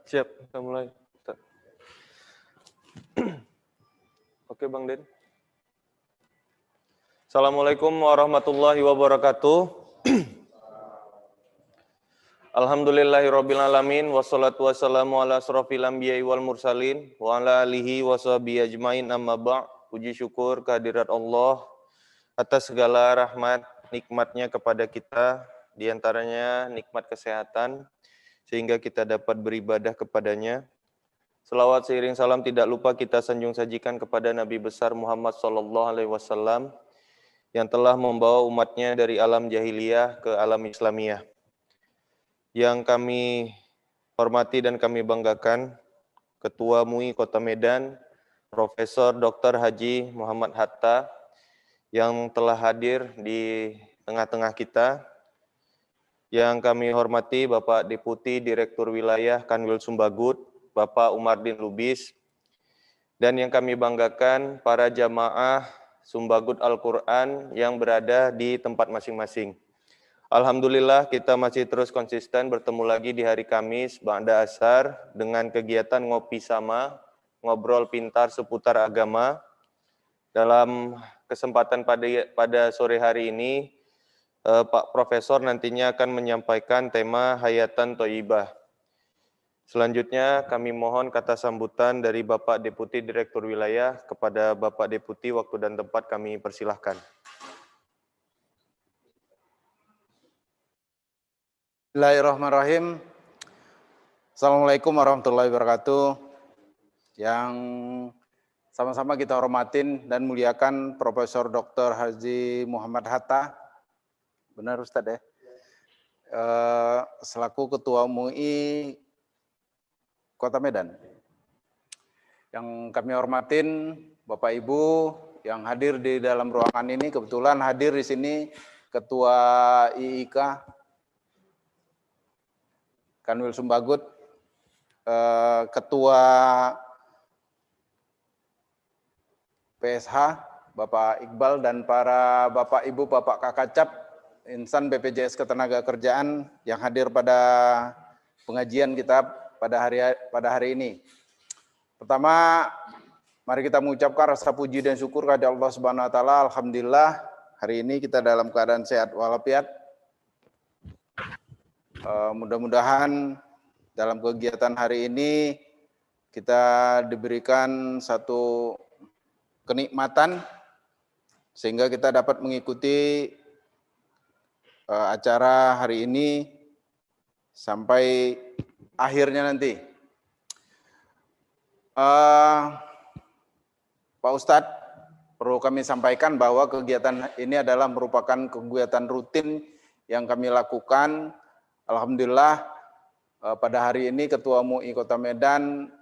Siap, kita mulai. Oke, Bang Den. Assalamualaikum warahmatullahi wabarakatuh. Alhamdulillahirabbil alamin wassalatu wassalamu ala asrofil anbiya'i wal mursalin wa ala alihi washabihi ajmain amma ba'. Puji syukur kehadirat Allah atas segala rahmat nikmatnya kepada kita, diantaranya nikmat kesehatan sehingga kita dapat beribadah kepadanya. Selawat seiring salam tidak lupa kita sanjung sajikan kepada Nabi besar Muhammad SAW yang telah membawa umatnya dari alam jahiliyah ke alam Islamiyah. Yang kami hormati dan kami banggakan, Ketua MUI Kota Medan, Profesor Dr. Haji Muhammad Hatta, yang telah hadir di tengah-tengah kita. Yang kami hormati Bapak Deputi Direktur Wilayah Kanwil Sumbagut, Bapak Umardin Lubis, dan yang kami banggakan para jamaah Sumbagut Al-Quran yang berada di tempat masing-masing. Alhamdulillah kita masih terus konsisten bertemu lagi di hari Kamis, ba'da asar, dengan kegiatan ngopi sama, ngobrol pintar seputar agama. Dalam kesempatan pada sore hari ini, Pak Profesor nantinya akan menyampaikan tema Hayatan Thayyibah. Selanjutnya kami mohon kata sambutan dari Bapak Deputi Direktur Wilayah kepada Bapak Deputi, waktu dan tempat kami persilahkan. Bismillahirrahmanirrahim. Assalamualaikum warahmatullahi wabarakatuh. Yang sama-sama kita hormatin dan muliakan Profesor Dr. Haji Muhammad Hatta. Benar Ustadz ya? Selaku Ketua MUI Kota Medan. Yang kami hormatin Bapak Ibu yang hadir di dalam ruangan ini, kebetulan hadir di sini Ketua IIK Kanwil Sumbagut, Ketua PSH Bapak Iqbal, dan para Bapak Ibu Bapak Kakacap insan BPJS Ketenagakerjaan yang hadir pada pengajian kita pada hari ini. Pertama, mari kita mengucapkan rasa puji dan syukur kepada Allah Subhanahu wa taala. Alhamdulillah, hari ini kita dalam keadaan sehat walafiat. Mudah-mudahan dalam kegiatan hari ini kita diberikan satu kenikmatan sehingga kita dapat mengikuti acara hari ini sampai akhirnya nanti. Pak Ustadz, perlu kami sampaikan bahwa kegiatan ini adalah merupakan kegiatan rutin yang kami lakukan. Alhamdulillah pada hari ini Ketua MUI Kota Medan,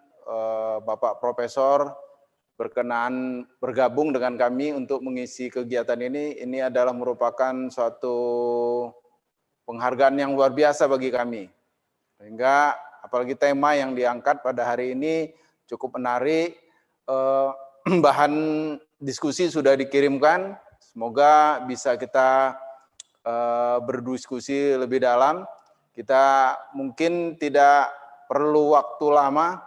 Bapak Profesor, berkenan bergabung dengan kami untuk mengisi kegiatan ini. Ini adalah merupakan suatu penghargaan yang luar biasa bagi kami. Sehingga apalagi tema yang diangkat pada hari ini cukup menarik, bahan diskusi sudah dikirimkan, semoga bisa kita berdiskusi lebih dalam. Kita mungkin tidak perlu waktu lama,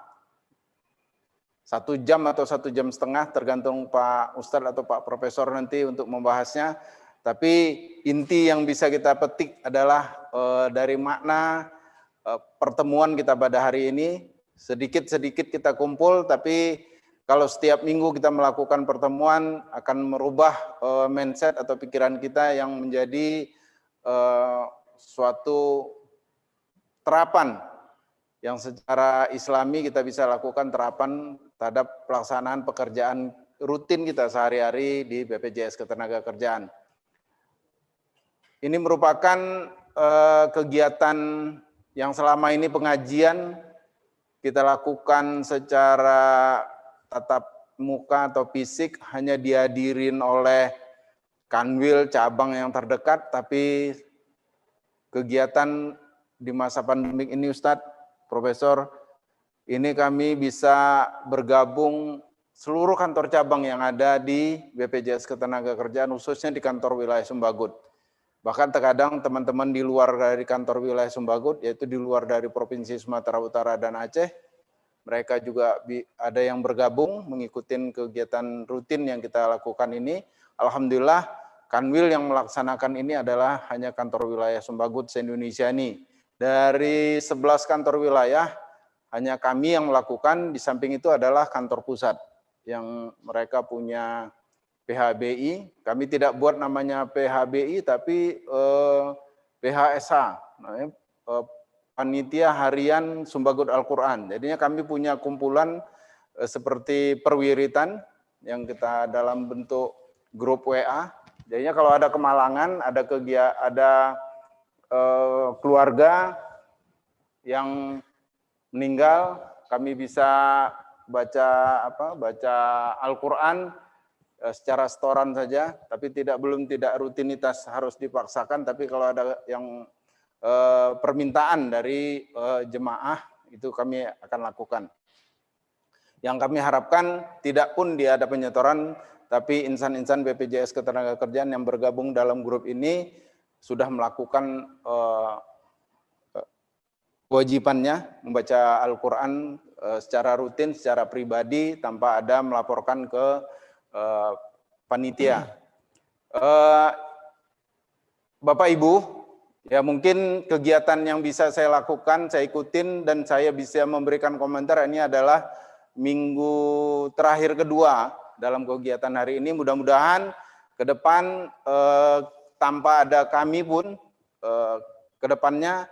1 jam atau 1 jam setengah, tergantung Pak Ustadz atau Pak Profesor nanti untuk membahasnya. Tapi inti yang bisa kita petik adalah dari makna pertemuan kita pada hari ini. Sedikit-sedikit kita kumpul, tapi kalau setiap minggu kita melakukan pertemuan akan merubah mindset atau pikiran kita yang menjadi suatu terapan yang secara islami kita bisa lakukan, terapan terhadap pelaksanaan pekerjaan rutin kita sehari-hari di BPJS Ketenagakerjaan. Ini merupakan kegiatan yang selama ini pengajian kita lakukan secara tatap muka atau fisik, hanya dihadirin oleh kanwil cabang yang terdekat, tapi kegiatan di masa pandemik ini Ustadz, Profesor, ini kami bisa bergabung seluruh kantor cabang yang ada di BPJS Ketenagakerjaan, khususnya di kantor wilayah Sumbagut. Bahkan terkadang teman-teman di luar dari kantor wilayah Sumbagut, yaitu di luar dari Provinsi Sumatera Utara dan Aceh, mereka juga ada yang bergabung mengikuti kegiatan rutin yang kita lakukan ini. Alhamdulillah, Kanwil yang melaksanakan ini adalah hanya kantor wilayah Sumbagut se-Indonesia ini. Dari 11 kantor wilayah, hanya kami yang melakukan, di samping itu adalah kantor pusat, yang mereka punya PHBI. Kami tidak buat namanya PHBI, tapi PHSH, namanya Panitia Harian Sumbagut Al-Quran. Jadinya kami punya kumpulan seperti perwiritan yang kita dalam bentuk grup WA. Jadinya kalau ada kemalangan, ada keluarga yang meninggal, kami bisa baca Al-Quran secara setoran saja, tapi belum tidak rutinitas harus dipaksakan. Tapi kalau ada yang permintaan dari jemaah, itu kami akan lakukan. Yang kami harapkan tidak pun dia ada penyetoran, tapi insan-insan BPJS Ketenagakerjaan yang bergabung dalam grup ini sudah melakukan kewajibannya membaca Al-Quran secara rutin, secara pribadi, tanpa ada melaporkan ke panitia. Bapak Ibu, ya mungkin kegiatan yang bisa saya lakukan, saya ikutin dan saya bisa memberikan komentar, ini adalah minggu terakhir kedua dalam kegiatan hari ini. Mudah-mudahan ke depan tanpa ada kami pun ke depannya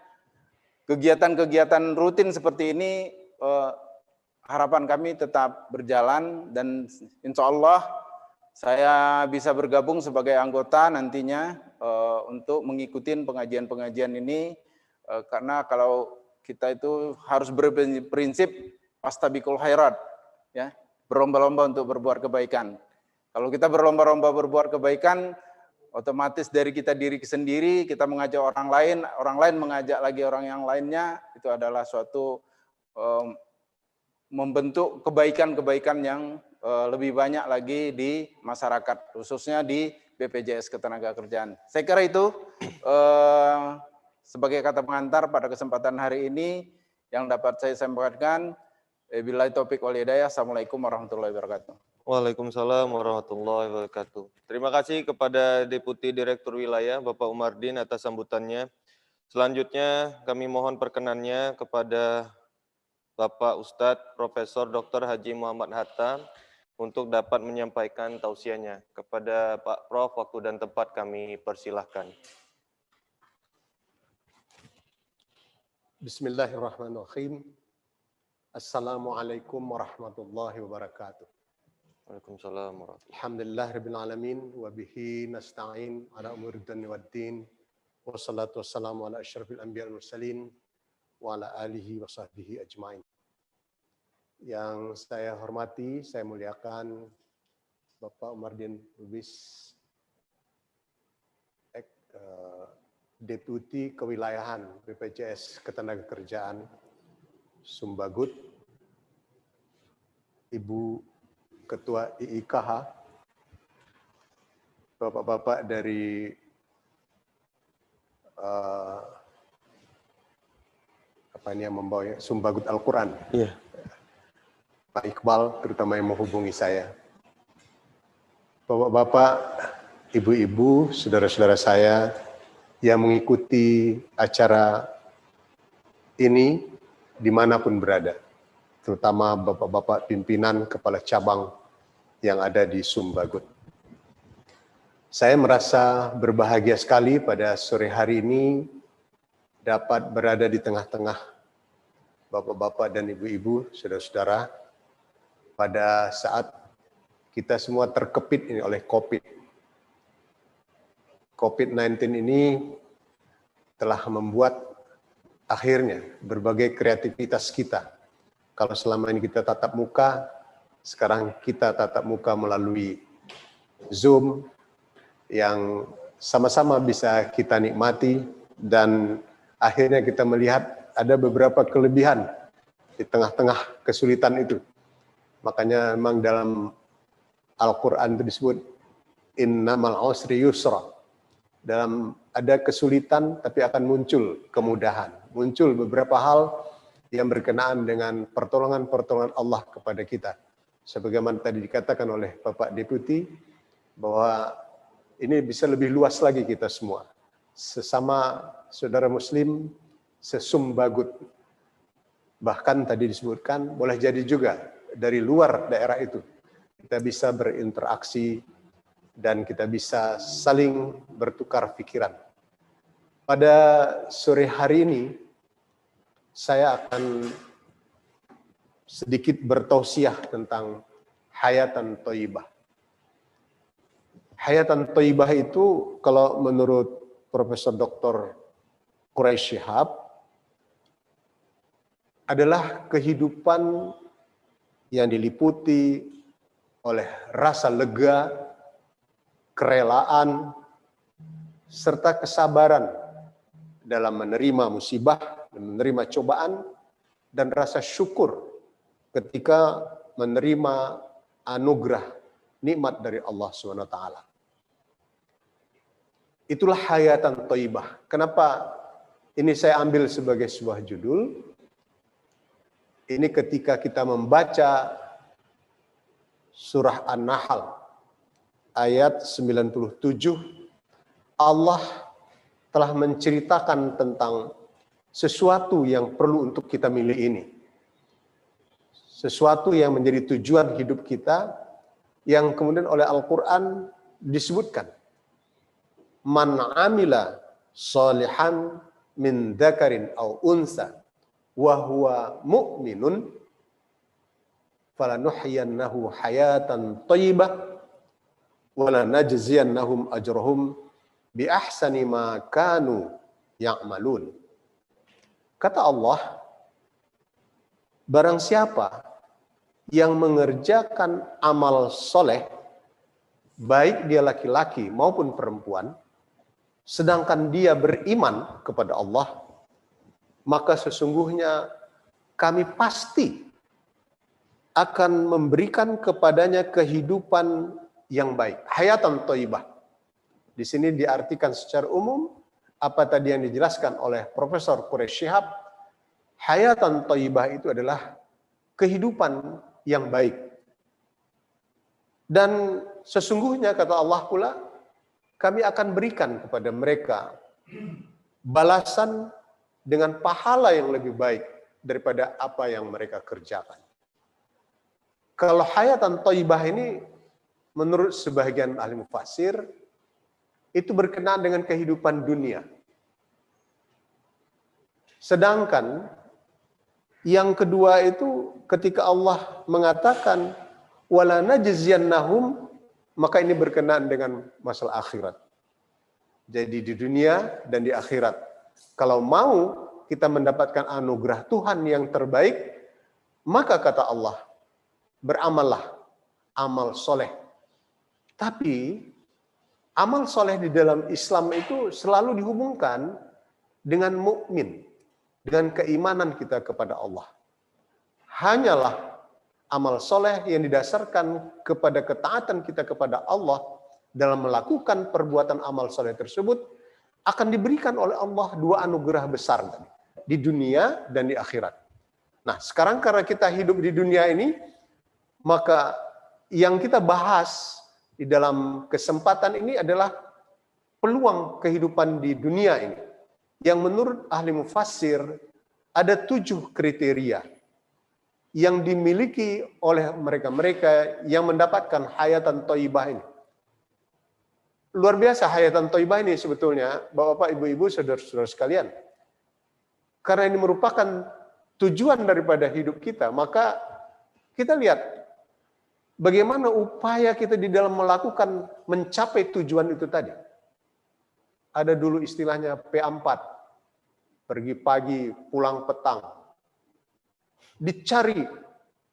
kegiatan-kegiatan rutin seperti ini harapan kami tetap berjalan, dan insya Allah saya bisa bergabung sebagai anggota nantinya untuk mengikuti pengajian-pengajian ini, karena kalau kita itu harus berprinsip fastabiqul khairat, ya, berlomba-lomba untuk berbuat kebaikan. Kalau kita berlomba-lomba berbuat kebaikan, otomatis dari kita diri sendiri, kita mengajak orang lain mengajak lagi orang yang lainnya, itu adalah suatu membentuk kebaikan-kebaikan yang lebih banyak lagi di masyarakat, khususnya di BPJS Ketenagakerjaan. Saya kira itu sebagai kata pengantar pada kesempatan hari ini yang dapat saya sampaikan. Billahi taufik wal hidayah. Assalamualaikum warahmatullahi wabarakatuh. Waalaikumsalam warahmatullahi wabarakatuh. Terima kasih kepada Deputi Direktur Wilayah Bapak Umardin atas sambutannya. Selanjutnya kami mohon perkenannya kepada Bapak Ustadz Profesor Dr. Haji Muhammad Hatta untuk dapat menyampaikan tausiahnya. Kepada Pak Prof, waktu dan tempat kami persilahkan. Bismillahirrahmanirrahim. Assalamualaikum warahmatullahi wabarakatuh. Waalaikumsalam warahmatullahi wabarakatuh. Alhamdulillahirabbil alamin wa bihi nasta'in ala umuri dunya waddin. Wassalatu wassalamu ala asyrafil anbiya'i wal mursalin wa ala alihi wa sahbihi ajmain. Yang saya hormati, saya muliakan Bapak Umardin Lubis, Deputi Kewilayahan BPJS Ketenagakerjaan Sumbagut, Ibu Ketua IIKH, Bapak-bapak dari yang membawa Sumbagut Al-Quran. Iya. Pak Iqbal, terutama yang menghubungi saya. Bapak-bapak, ibu-ibu, saudara-saudara saya yang mengikuti acara ini dimanapun berada, terutama bapak-bapak pimpinan kepala cabang yang ada di Sumbagut. Saya merasa berbahagia sekali pada sore hari ini dapat berada di tengah-tengah bapak-bapak dan ibu-ibu, saudara-saudara, pada saat kita semua terkepit ini oleh COVID-19 ini telah membuat akhirnya berbagai kreativitas kita. Kalau selama ini kita tatap muka, sekarang kita tatap muka melalui Zoom yang sama-sama bisa kita nikmati, dan akhirnya kita melihat ada beberapa kelebihan di tengah-tengah kesulitan itu. Makanya memang dalam Al-Quran itu disebut innamal usri yusra. ada kesulitan tapi akan muncul kemudahan. Muncul beberapa hal yang berkenaan dengan pertolongan-pertolongan Allah kepada kita. Sebagaimana tadi dikatakan oleh Bapak Deputi, bahwa ini bisa lebih luas lagi kita semua. Sesama saudara muslim, sesumbagut. Bahkan tadi disebutkan, boleh jadi juga dari luar daerah itu. Kita bisa berinteraksi dan kita bisa saling bertukar pikiran. Pada sore hari ini, saya akan sedikit bertausiah tentang hayatan thayyibah. Hayatan thayyibah itu kalau menurut Profesor Dr. Quraish Shihab adalah kehidupan yang diliputi oleh rasa lega, kerelaan, serta kesabaran dalam menerima musibah, dan menerima cobaan, dan rasa syukur ketika menerima anugerah nikmat dari Allah SWT. Itulah hayatan thayyibah. Kenapa ini saya ambil sebagai sebuah judul? Ini ketika kita membaca surah An-Nahl ayat 97, Allah telah menceritakan tentang sesuatu yang perlu untuk kita milih ini. Sesuatu yang menjadi tujuan hidup kita, yang kemudian oleh Al-Quran disebutkan. Man amila salihan min dzakarin aw unsa wa huwa mu'minun falanuhyiyannahu hayatan thayyibah wa lanajziyannahum ajrahum bi ahsani ma kanu ya'malun. Kata Allah, barang siapa yang mengerjakan amal soleh, baik dia laki-laki maupun perempuan, sedangkan dia beriman kepada Allah, maka sesungguhnya kami pasti akan memberikan kepadanya kehidupan yang baik. Hayatan thayyibah. Di sini diartikan secara umum, apa tadi yang dijelaskan oleh Profesor Quraish Shihab, hayatan thayyibah itu adalah kehidupan yang baik. Dan sesungguhnya kata Allah pula, kami akan berikan kepada mereka balasan dengan pahala yang lebih baik daripada apa yang mereka kerjakan. Kalau hayatan thayyibah ini menurut sebagian ahli mufassir itu berkenaan dengan kehidupan dunia. Sedangkan yang kedua itu ketika Allah mengatakan wala najziyannahum, maka ini berkenaan dengan masalah akhirat. Jadi di dunia dan di akhirat. Kalau mau kita mendapatkan anugerah Tuhan yang terbaik, maka kata Allah, beramallah amal soleh. Tapi amal soleh di dalam Islam itu selalu dihubungkan dengan mukmin, dengan keimanan kita kepada Allah. Hanyalah amal soleh yang didasarkan kepada ketaatan kita kepada Allah dalam melakukan perbuatan amal soleh tersebut akan diberikan oleh Allah dua anugerah besar tadi, di dunia dan di akhirat. Nah, sekarang karena kita hidup di dunia ini, maka yang kita bahas di dalam kesempatan ini adalah peluang kehidupan di dunia ini. Yang menurut ahli mufassir ada 7 kriteria yang dimiliki oleh mereka-mereka yang mendapatkan hayatan thayyibah ini. Luar biasa hayatan thayyibah ini sebetulnya, Bapak, Ibu-ibu, saudara-saudara sekalian. Karena ini merupakan tujuan daripada hidup kita, maka kita lihat bagaimana upaya kita di dalam melakukan mencapai tujuan itu tadi. Ada dulu istilahnya P4, pergi pagi, pulang petang. Dicari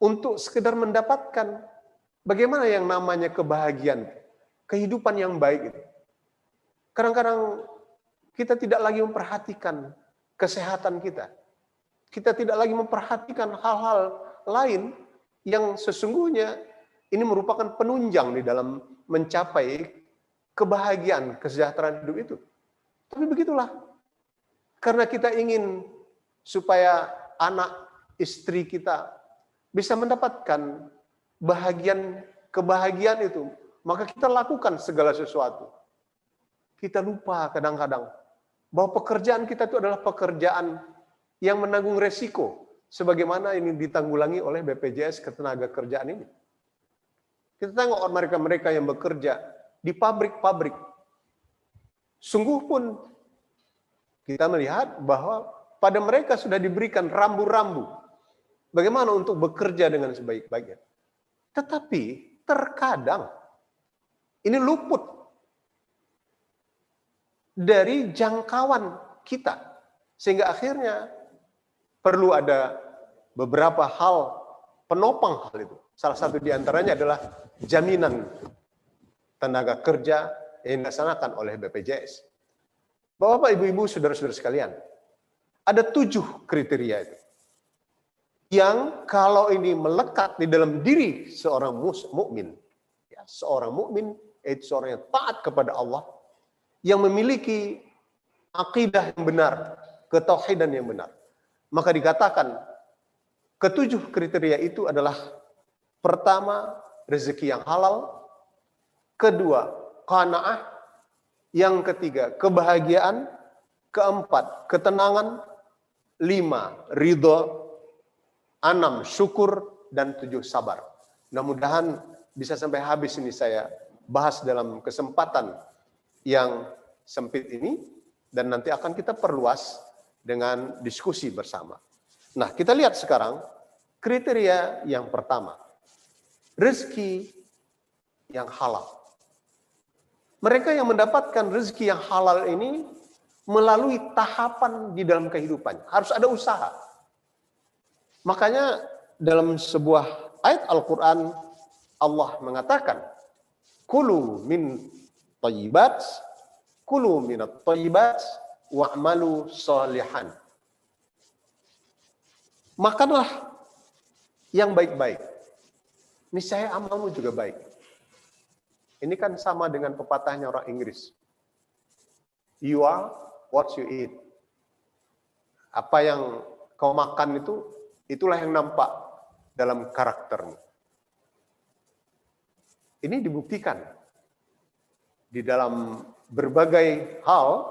untuk sekedar mendapatkan bagaimana yang namanya kebahagiaan, kehidupan yang baik itu. Kadang-kadang kita tidak lagi memperhatikan kesehatan kita. Kita tidak lagi memperhatikan hal-hal lain yang sesungguhnya ini merupakan penunjang di dalam mencapai kebahagiaan, kesejahteraan hidup itu. Tapi begitulah. Karena kita ingin supaya anak istri kita bisa mendapatkan kebahagiaan itu, maka kita lakukan segala sesuatu. Kita lupa kadang-kadang bahwa pekerjaan kita itu adalah pekerjaan yang menanggung resiko, sebagaimana ini ditanggulangi oleh BPJS Ketenagakerjaan ini. Kita tengok mereka-mereka yang bekerja di pabrik-pabrik. Sungguh pun kita melihat bahwa pada mereka sudah diberikan rambu-rambu bagaimana untuk bekerja dengan sebaik-baiknya. Tetapi terkadang ini luput dari jangkauan kita, sehingga akhirnya perlu ada beberapa hal penopang hal itu. Salah satu di antaranya adalah jaminan tenaga kerja yang dilaksanakan oleh BPJS. Bapak, Ibu-ibu, saudara-saudara sekalian, ada 7 kriteria itu yang kalau ini melekat di dalam diri seorang mukmin, ya, seorang mukmin yaitu seorang yang taat kepada Allah, yang memiliki akidah yang benar, ketauhidan yang benar, maka dikatakan ke-7 kriteria itu adalah: pertama, rezeki yang halal; kedua, qanaah; yang ketiga, kebahagiaan; keempat, ketenangan; 5, ridho; 6, syukur; dan 7, sabar. Mudah-mudahan bisa sampai habis ini saya bahas dalam kesempatan yang sempit ini, dan nanti akan kita perluas dengan diskusi bersama. Nah, kita lihat sekarang kriteria yang pertama, rezeki yang halal. Mereka yang mendapatkan rezeki yang halal ini melalui tahapan di dalam kehidupan, harus ada usaha. Makanya dalam sebuah ayat Al-Quran Allah mengatakan, kulu min thayyibat, kulu minat thayyibat, wa'malu sholihan. Makanlah yang baik-baik, niscaya amalmu juga baik. Ini kan sama dengan pepatahnya orang Inggris. You are what you eat. Apa yang kau makan itu, itulah yang nampak dalam karaktermu. Ini dibuktikan di dalam berbagai hal,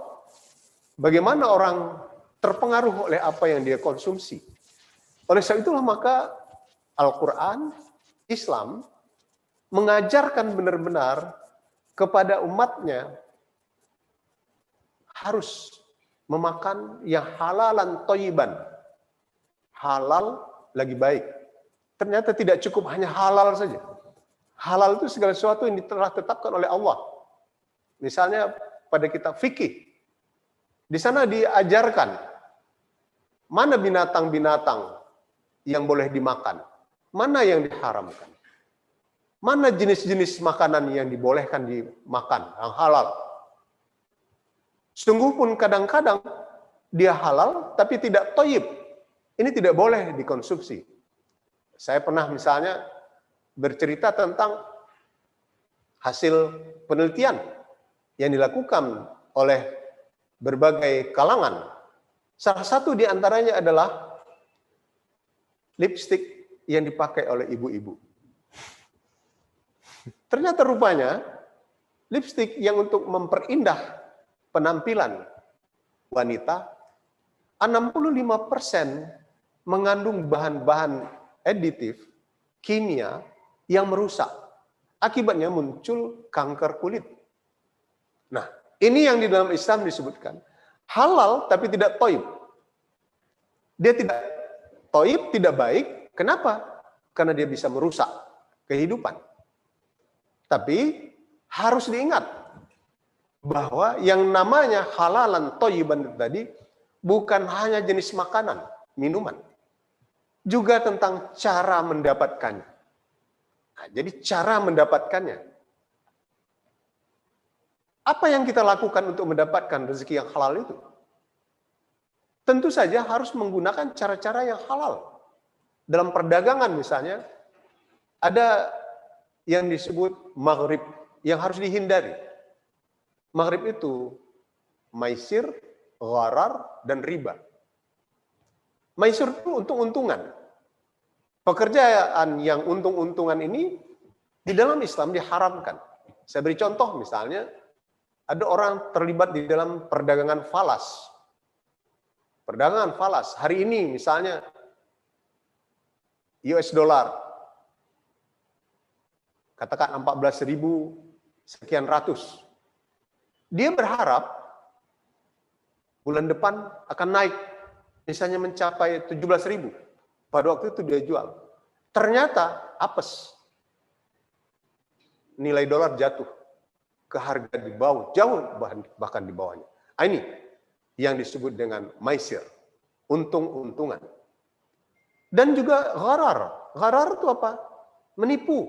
bagaimana orang terpengaruh oleh apa yang dia konsumsi. Oleh sebab itulah maka Al-Quran, Islam, mengajarkan benar-benar kepada umatnya harus memakan yang halalan thayyiban. Halal lagi baik. Ternyata tidak cukup hanya halal saja. Halal itu segala sesuatu yang telah ditetapkan oleh Allah. Misalnya pada kitab fikih, di sana diajarkan mana binatang-binatang yang boleh dimakan, mana yang diharamkan, mana jenis-jenis makanan yang dibolehkan dimakan, yang halal. Sungguh pun kadang-kadang dia halal tapi tidak thayyib. Ini tidak boleh dikonsumsi. Saya pernah misalnya bercerita tentang hasil penelitian yang dilakukan oleh berbagai kalangan. Salah satu di antaranya adalah lipstik yang dipakai oleh ibu-ibu. Ternyata rupanya lipstik yang untuk memperindah penampilan wanita, 65% mengandung bahan-bahan aditif, kimia yang merusak. Akibatnya muncul kanker kulit. Nah, ini yang di dalam Islam disebutkan halal tapi tidak thayyib. Dia tidak thayyib, tidak baik. Kenapa? Karena dia bisa merusak kehidupan. Tapi harus diingat bahwa yang namanya halalan thayyiban tadi bukan hanya jenis makanan, minuman. Juga tentang cara mendapatkannya. Nah, jadi cara mendapatkannya. Apa yang kita lakukan untuk mendapatkan rezeki yang halal itu? Tentu saja harus menggunakan cara-cara yang halal. Dalam perdagangan misalnya, ada yang disebut maghrib, yang harus dihindari. Maghrib itu maisir, gharar, dan riba. Maisir itu untung-untungan. Pekerjaan yang untung-untungan ini di dalam Islam diharamkan. Saya beri contoh misalnya, ada orang terlibat di dalam perdagangan falas. Perdagangan falas. Hari ini misalnya US dollar. Katakan 14.000 sekian ratus. Dia berharap bulan depan akan naik. Misalnya mencapai 17.000. Pada waktu itu dia jual. Ternyata apes. Nilai dolar jatuh ke harga di bawah, jauh bahkan di bawahnya. Ini yang disebut dengan maisir, untung-untungan. Dan juga gharar. Gharar itu apa? Menipu.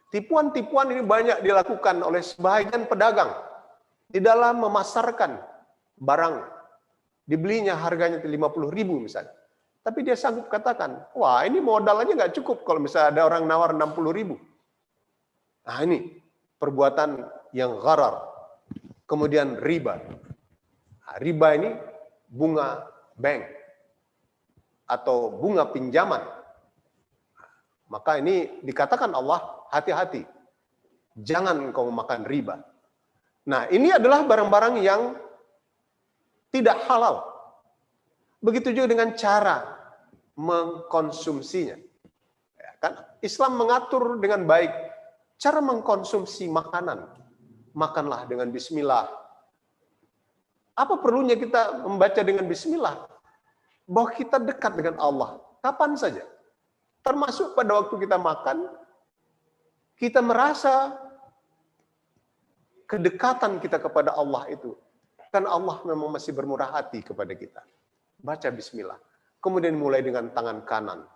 Tipuan-tipuan ini banyak dilakukan oleh sebagian pedagang di dalam memasarkan barang. Dibelinya harganya 50.000 misalnya. Tapi dia sanggup katakan, wah ini modal aja nggak cukup kalau misalnya ada orang nawar 60.000. Nah ini perbuatan yang gharar. Kemudian riba. Nah, riba ini bunga bank atau bunga pinjaman. Maka ini dikatakan Allah, hati-hati. Jangan engkau makan riba. Nah ini adalah barang-barang yang tidak halal. Begitu juga dengan cara mengkonsumsinya. Ya, kan Islam mengatur dengan baik cara mengkonsumsi makanan. Makanlah dengan bismillah. Apa perlunya kita membaca dengan bismillah? Bahwa kita dekat dengan Allah kapan saja. Termasuk pada waktu kita makan, kita merasa kedekatan kita kepada Allah itu. Kan Allah memang masih bermurah hati kepada kita. Baca bismillah. Kemudian mulai dengan tangan kanan.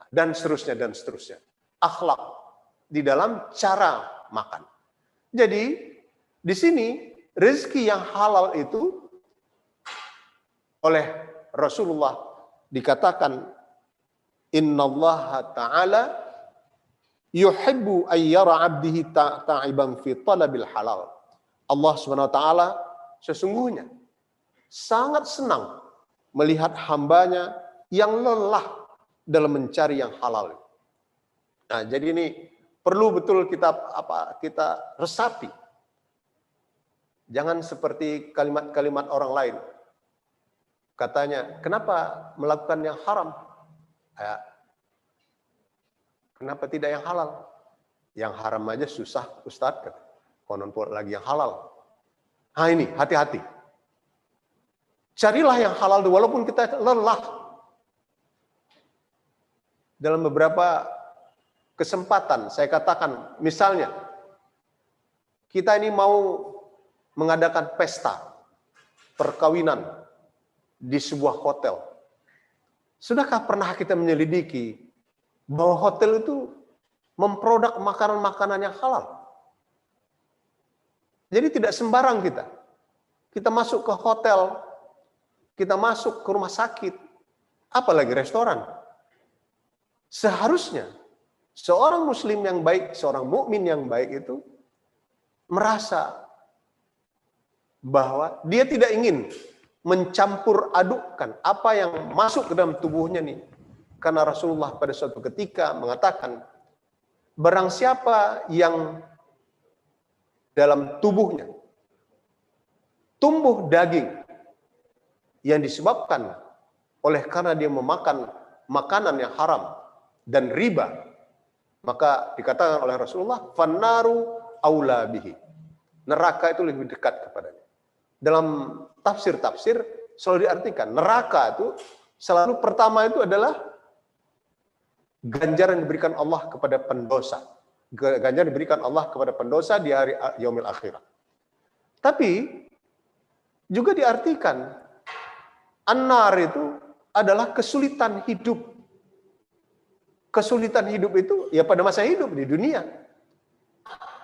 Dan seterusnya, dan seterusnya. Akhlak di dalam cara makan. Jadi, di sini, rezeki yang halal itu oleh Rasulullah dikatakan, Innallaha ta'ala yuhibbu ayyara abdihi ta'iban fi talabil halal. Allah SWT sesungguhnya sangat senang melihat hambanya yang lelah dalam mencari yang halal. Nah, jadi ini perlu betul kita resapi. Jangan seperti kalimat-kalimat orang lain. Katanya, kenapa melakukan yang haram? Ya. Kenapa tidak yang halal? Yang haram aja susah, Ustadz. Konon lagi yang halal. Nah ini, hati-hati. Carilah yang halal walaupun kita lelah. Dalam beberapa kesempatan, saya katakan, misalnya, kita ini mau mengadakan pesta perkawinan di sebuah hotel. Sudahkah pernah kita menyelidiki bahwa hotel itu memproduk makanan-makanan yang halal? Jadi tidak sembarang kita. Kita masuk ke hotel, kita masuk ke rumah sakit, apalagi restoran. Seharusnya seorang muslim yang baik, seorang mukmin yang baik itu merasa bahwa dia tidak ingin mencampur adukkan apa yang masuk ke dalam tubuhnya nih. Karena Rasulullah pada suatu ketika mengatakan, barang siapa yang dalam tubuhnya tumbuh daging yang disebabkan oleh karena dia memakan makanan yang haram dan riba, maka dikatakan oleh Rasulullah, fannaru aula bihi. Neraka itu lebih dekat kepadanya. Dalam tafsir-tafsir selalu diartikan neraka itu selalu pertama itu adalah ganjaran diberikan Allah kepada pendosa. Ganjaran diberikan Allah kepada pendosa di hari yaumil akhirah. Tapi juga diartikan an-nar itu adalah kesulitan hidup. Kesulitan hidup itu ya pada masa hidup di dunia.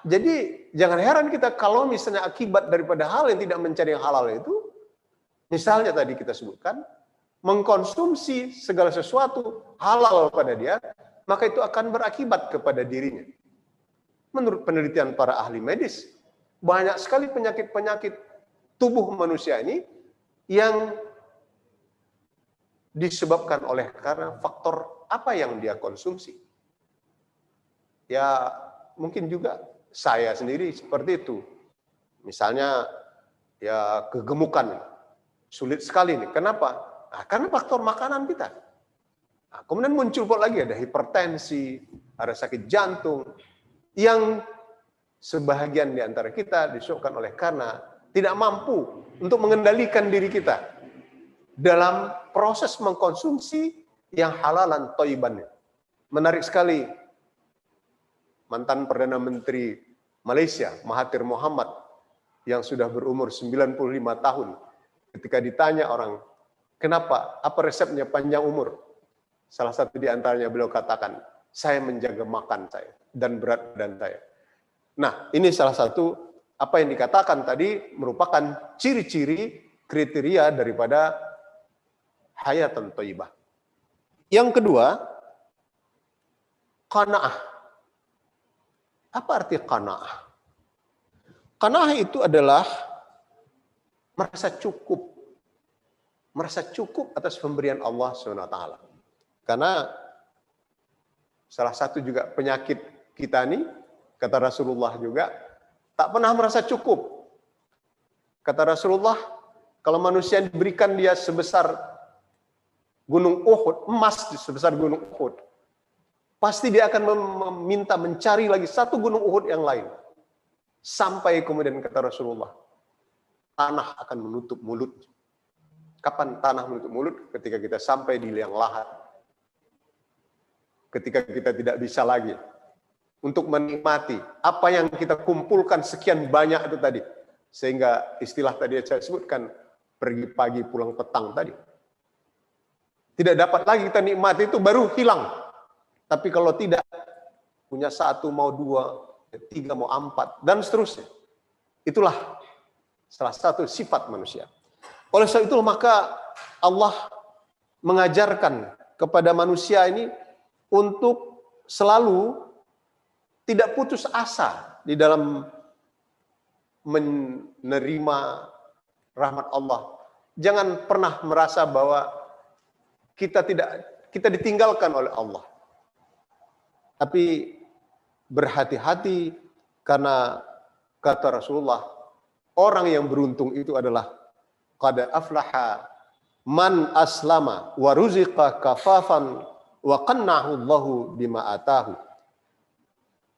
Jadi jangan heran kita kalau misalnya akibat daripada hal yang tidak mencari yang halal itu, misalnya tadi kita sebutkan, mengkonsumsi segala sesuatu halal pada dia, maka itu akan berakibat kepada dirinya. Menurut penelitian para ahli medis, Banyak sekali penyakit-penyakit tubuh manusia ini yang disebabkan oleh karena faktor apa yang dia konsumsi. Ya, mungkin juga saya sendiri seperti itu. Misalnya, ya kegemukan. Sulit sekali nih. Kenapa? Nah, karena faktor makanan kita. Nah, kemudian muncul lagi ada hipertensi, ada sakit jantung, yang sebahagian di antara kita disebabkan oleh karena tidak mampu untuk mengendalikan diri kita dalam proses mengkonsumsi yang halalan thayyiban. Menarik sekali, mantan Perdana Menteri Malaysia, Mahathir Mohamad, yang sudah berumur 95 tahun, ketika ditanya orang, kenapa, apa resepnya panjang umur? Salah satu di antaranya beliau katakan, saya menjaga makan saya dan berat badan saya. Nah, ini salah satu apa yang dikatakan tadi merupakan ciri-ciri kriteria daripada hayatan thayyibah. Yang kedua, qanaah. Apa arti qanaah? Qanaah itu adalah merasa cukup. Merasa cukup atas pemberian Allah SWT. Karena salah satu juga penyakit kita nih, kata Rasulullah juga, tak pernah merasa cukup. Kata Rasulullah, kalau manusia diberikan dia sebesar gunung Uhud, emas sebesar gunung Uhud, pasti dia akan meminta mencari lagi satu gunung Uhud yang lain. Sampai kemudian kata Rasulullah, tanah akan menutup mulut. Kapan tanah menutup mulut? Ketika kita sampai di liang lahat. Ketika kita tidak bisa lagi untuk menikmati apa yang kita kumpulkan sekian banyak itu tadi. Sehingga istilah tadi saya sebutkan, pergi pagi pulang petang tadi. Tidak dapat lagi kita nikmati, itu baru hilang. Tapi kalau tidak, punya satu, mau dua, tiga, mau empat, dan seterusnya. Itulah salah satu sifat manusia. Oleh sebab itu maka Allah mengajarkan kepada manusia ini untuk selalu tidak putus asa di dalam menerima rahmat Allah. Jangan pernah merasa bahwa kita ditinggalkan oleh Allah. Tapi berhati-hati, karena kata Rasulullah, orang yang beruntung itu adalah qad aflaha man aslama wa ruziqa kafafan wa qannahu Allahu bima atahu.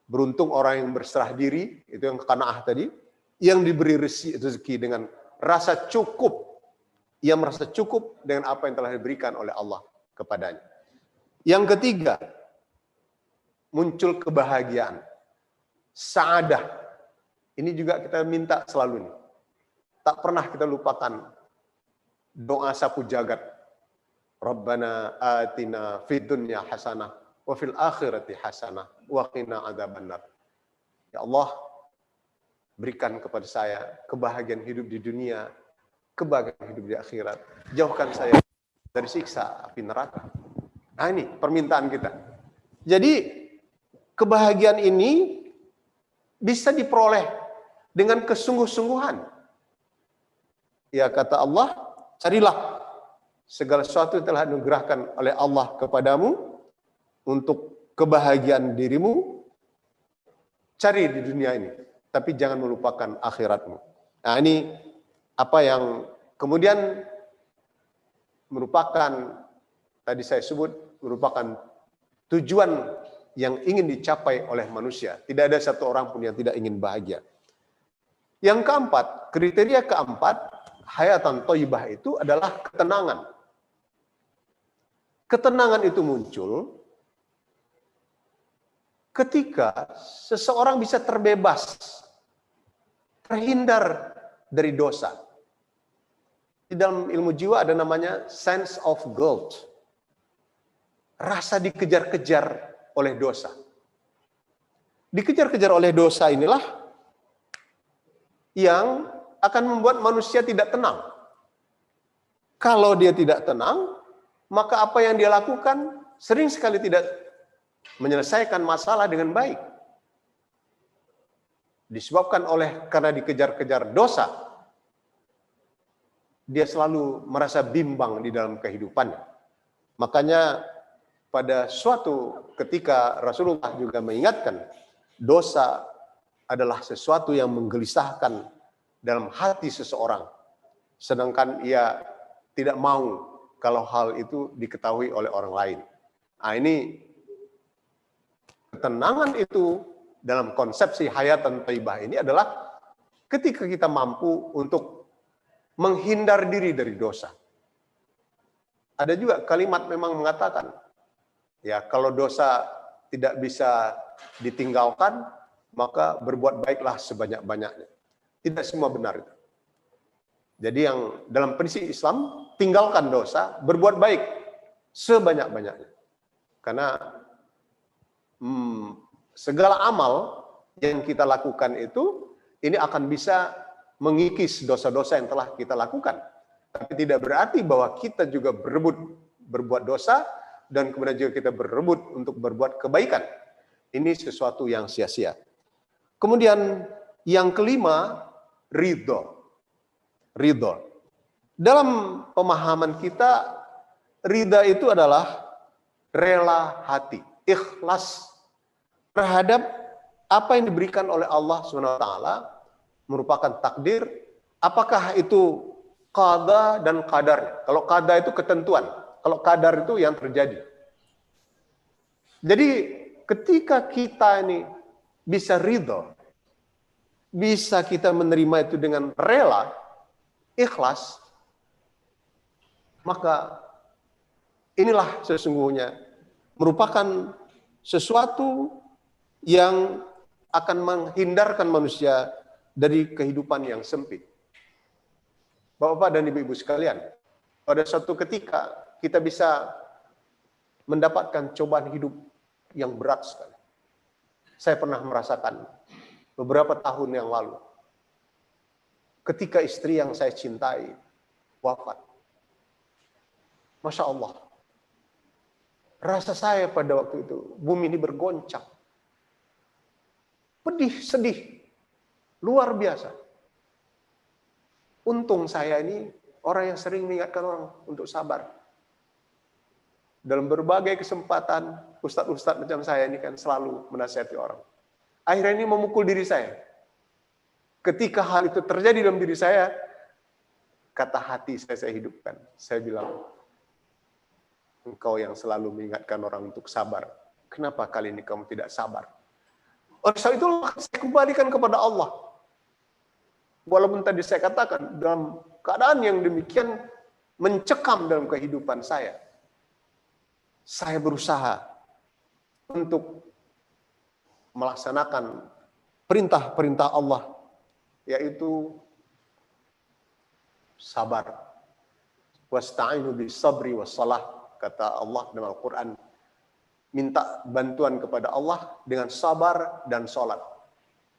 Beruntung orang yang berserah diri, itu yang qanaah tadi, yang diberi rezeki dengan rasa cukup. Ia merasa cukup dengan apa yang telah diberikan oleh Allah kepadanya. Yang ketiga, muncul kebahagiaan. Sa'adah. Ini juga kita minta selalu nih. Tak pernah kita lupakan doa sapu jagat. Rabbana atina fid dunya hasanah wa fil akhirati hasanah wa qina adzabannar. Ya Allah, berikan kepada saya kebahagiaan hidup di dunia, kebahagiaan hidup di akhirat. Jauhkan saya dari siksa api neraka. Nah, ini permintaan kita. Jadi kebahagiaan ini bisa diperoleh dengan kesungguh-sungguhan. Ya kata Allah, carilah segala sesuatu yang telah dianugerahkan oleh Allah kepadamu untuk kebahagiaan dirimu. Cari di dunia ini, tapi jangan melupakan akhiratmu. Nah, ini apa yang kemudian merupakan, tadi saya sebut, merupakan tujuan yang ingin dicapai oleh manusia. Tidak ada satu orang pun yang tidak ingin bahagia. Yang keempat, kriteria keempat, hayatan thayyibah itu adalah ketenangan. Ketenangan itu muncul ketika seseorang bisa terbebas, terhindar dari dosa. Di dalam ilmu jiwa ada namanya sense of guilt. Rasa dikejar-kejar oleh dosa. Dikejar-kejar oleh dosa inilah yang akan membuat manusia tidak tenang. Kalau dia tidak tenang, maka apa yang dia lakukan sering sekali tidak menyelesaikan masalah dengan baik. disebabkan karena dikejar-kejar dosa, dia selalu merasa bimbang di dalam kehidupannya. Makanya pada suatu ketika Rasulullah juga mengingatkan, dosa adalah sesuatu yang menggelisahkan dalam hati seseorang, sedangkan ia tidak mau kalau hal itu diketahui oleh orang lain. Nah, ini ketenangan itu dalam konsepsi hayatan thayyibah ini adalah ketika kita mampu untuk menghindar diri dari dosa. Ada juga kalimat memang mengatakan, ya kalau dosa tidak bisa ditinggalkan, maka berbuat baiklah sebanyak-banyaknya. Tidak semua benar itu. Jadi yang dalam prinsip Islam, tinggalkan dosa, berbuat baik sebanyak-banyaknya. Karena segala amal yang kita lakukan itu, ini akan bisa mengikis dosa-dosa yang telah kita lakukan. Tapi tidak berarti bahwa kita juga berebut berbuat dosa, dan kemudian juga kita berebut untuk berbuat kebaikan. Ini sesuatu yang sia-sia. Kemudian yang kelima, ridho. Ridho. Dalam pemahaman kita, ridha itu adalah rela hati, ikhlas terhadap apa yang diberikan oleh Allah SWT, merupakan takdir, apakah itu qada dan qadarnya. Kalau qada itu ketentuan, kalau qadar itu yang terjadi. Jadi ketika kita ini bisa ridho, bisa kita menerima itu dengan rela, ikhlas, maka inilah sesungguhnya merupakan sesuatu yang akan menghindarkan manusia dari kehidupan yang sempit. Bapak-bapak dan ibu-ibu sekalian, pada suatu ketika kita bisa mendapatkan cobaan hidup yang berat sekali. Saya pernah merasakan beberapa tahun yang lalu, ketika istri yang saya cintai wafat. Masya Allah, rasa saya pada waktu itu, bumi ini bergoncang. Pedih, sedih, luar biasa. Untung saya ini orang yang sering mengingatkan orang untuk sabar. Dalam berbagai kesempatan, ustadz-ustadz macam saya ini kan selalu menasihati orang. Akhirnya ini memukul diri saya. Ketika hal itu terjadi dalam diri saya, kata hati saya hidupkan. Saya bilang, engkau yang selalu mengingatkan orang untuk sabar. Kenapa kali ini kamu tidak sabar? Oleh sebab itu saya kembalikan kepada Allah. Walaupun tadi saya katakan dalam keadaan yang demikian mencekam dalam kehidupan saya berusaha untuk melaksanakan perintah-perintah Allah, yaitu sabar. Wasta'inu bis sabri was salah, kata Allah dalam Al-Quran. Minta bantuan kepada Allah dengan sabar dan sholat.